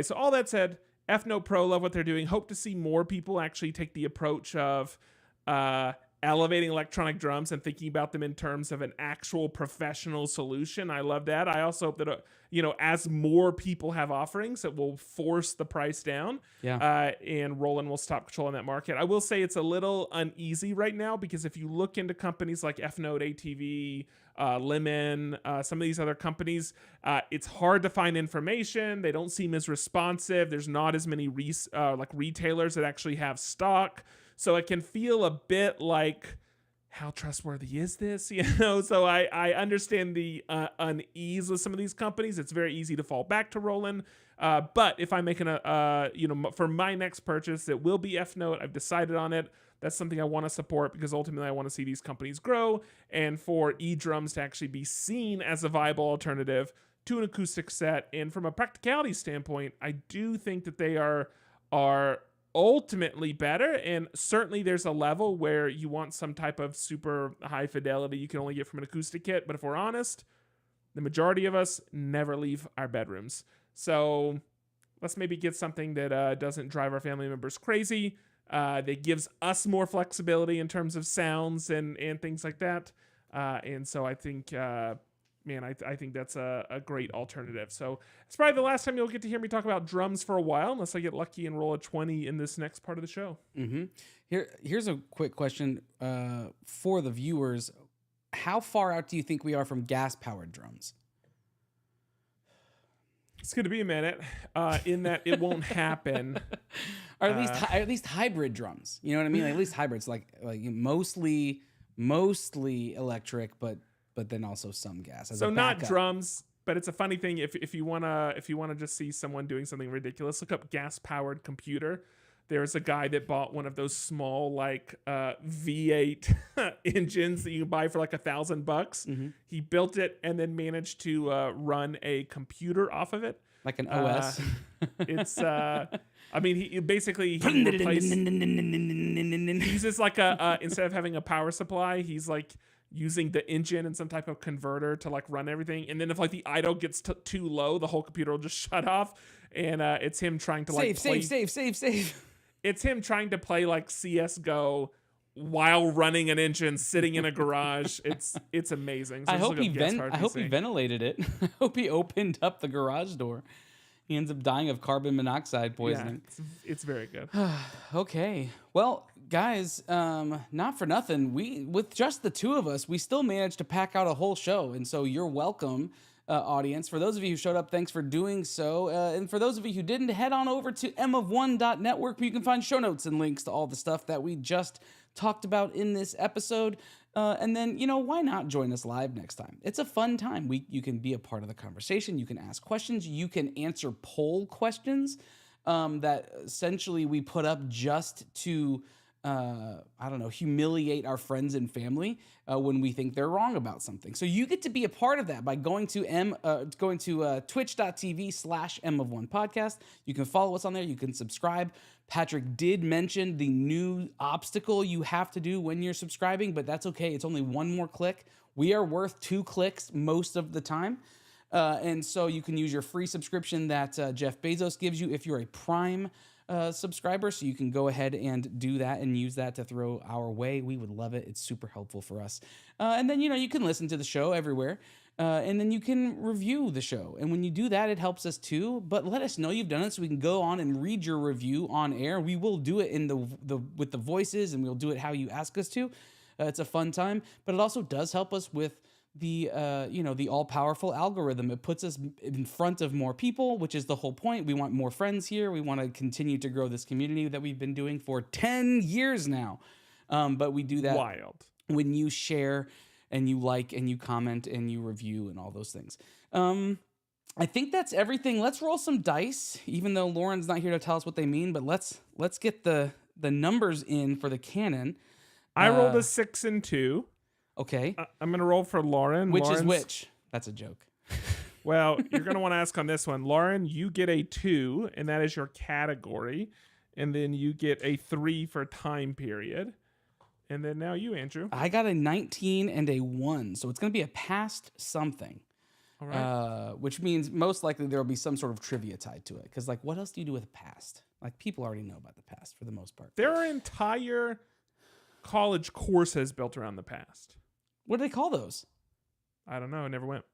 So all that said, EFNOTE Pro, love what they're doing. Hope to see more people actually take the approach of elevating electronic drums and thinking about them in terms of an actual professional solution. I love that. I also hope that as more people have offerings, it will force the price down. Yeah. And Roland will stop controlling that market. I will say it's a little uneasy right now because if you look into companies like EFNOTE, ATV, Lemon, some of these other companies, it's hard to find information. They don't seem as responsive. There's not as many retailers that actually have stock. So it can feel a bit like, how trustworthy is this? So I understand the unease with some of these companies. It's very easy to fall back to Roland. But if I'm making for my next purchase, it will be EFNOTE. I've decided on it. That's something I want to support because ultimately I want to see these companies grow and for eDrums to actually be seen as a viable alternative to an acoustic set. And from a practicality standpoint, I do think that they are ultimately better, and certainly there's a level where you want some type of super high fidelity you can only get from an acoustic kit, but if we're honest, the majority of us never leave our bedrooms, so let's maybe get something that doesn't drive our family members crazy, that gives us more flexibility in terms of sounds and things like that, and so I think I think that's a great alternative. So it's probably the last time you'll get to hear me talk about drums for a while, unless I get lucky and roll a 20 in this next part of the show. Mm-hmm. Here's a quick question for the viewers. How far out do you think we are from gas-powered drums? It's going to be a minute, in that it won't happen. Or at least hybrid drums. You know what I mean? Like, at least hybrids, like mostly electric, but then also some gas. So not drums, but it's a funny thing. If you wanna just see someone doing something ridiculous, look up gas powered computer. There's a guy that bought one of those small V8 engines that you can buy for like $1,000. Mm-hmm. He built it and then managed to run a computer off of it, like an OS. It's he basically replaced. He uses like instead of having a power supply, he's like using the engine and some type of converter to like run everything, and then if like the idle gets too low, the whole computer will just shut off, and it's him trying to save. It's him trying to play like CS:GO while running an engine, sitting in a garage. It's amazing. So I just hope look he up Gas Car I hope he PC. ventilated it. I hope he opened up the garage door. He ends up dying of carbon monoxide Yeah, poisoning. it's very good. Okay. Well, guys, not for nothing. With just the two of us, we still managed to pack out a whole show. And so you're welcome, audience. For those of you who showed up, thanks for doing so. And for those of you who didn't, head on over to mof1.network where you can find show notes and links to all the stuff that we just talked about in this episode. And then, why not join us live next time? It's a fun time. You can be a part of the conversation. You can ask questions. You can answer poll questions that essentially we put up just to, humiliate our friends and family when we think they're wrong about something. So you get to be a part of that by going to twitch.tv/M of1podcast. You can follow us on there. You can subscribe. Patrick did mention the new obstacle you have to do when you're subscribing, but that's okay. It's only one more click. We are worth 2 clicks most of the time. And so you can use your free subscription that Jeff Bezos gives you if you're a Prime subscriber. So you can go ahead and do that and use that to throw our way. We would love it. It's super helpful for us. And then, you can listen to the show everywhere. And then you can review the show. And when you do that, it helps us too. But let us know you've done it so we can go on and read your review on air. We will do it in with the voices, and we'll do it how you ask us to. It's a fun time, but it also does help us with the all-powerful algorithm. It puts us in front of more people, which is the whole point. We want more friends here. We want to continue to grow this community that we've been doing for 10 years now. But we do that Wild. when you share and you like and you comment and you review and all those things. I think that's everything. Let's roll some dice, even though Lauren's not here to tell us what they mean, but let's get the numbers in for the canon. I rolled a 6 and 2. Okay. I'm going to roll for Lauren. Which is Lauren's- which? That's a joke. Well, you're going to want to ask on this one. Lauren, you get a 2, and that is your category. And then you get a 3 for time period. And then now you, Andrew. I got a 19 and a 1, so it's going to be a past something. All right. Which means most likely there will be some sort of trivia tied to it. Because, what else do you do with the past? People already know about the past for the most part. There are entire college courses built around the past. What do they call those? I don't know. I never went.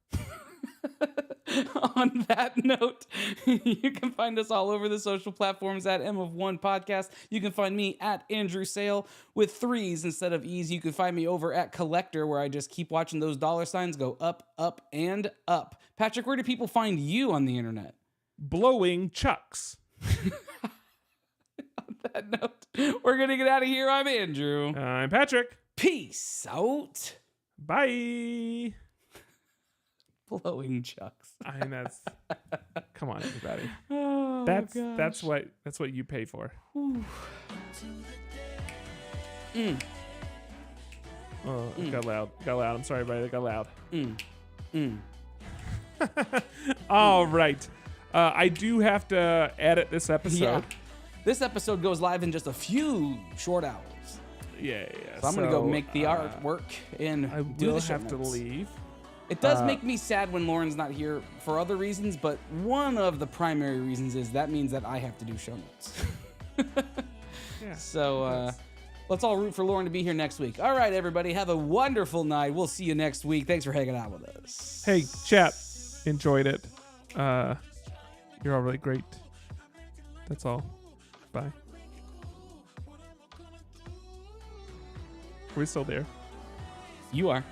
On that note, you can find us all over the social platforms at M of One Podcast. You can find me at Andrew Sale with 3s instead of E's. You can find me over at Collector, where I just keep watching those dollar signs go up, up, and up. Patrick, where do people find you on the internet? Blowing chucks. On that note, we're going to get out of here. I'm Andrew. I'm Patrick. Peace out. Bye. Blowing chucks. I mean, that's. Come on, everybody. Oh, That's what you pay for. Oh, it got loud. I'm sorry, everybody. It got loud. All right. I do have to edit this episode. Yeah. This episode goes live in just a few short hours. Yeah. So I'm going to go make the artwork and I do will the show have to notes. leave. It does make me sad when Lauren's not here for other reasons, but one of the primary reasons is that means that I have to do show notes. Yeah. So let's all root for Lauren to be here next week. All right, everybody, have a wonderful night. We'll see you next week. Thanks for hanging out with us. Hey, chat. Enjoyed it. You're all really great. That's all. Bye. Are we still there? You are.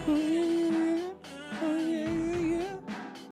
Ooh.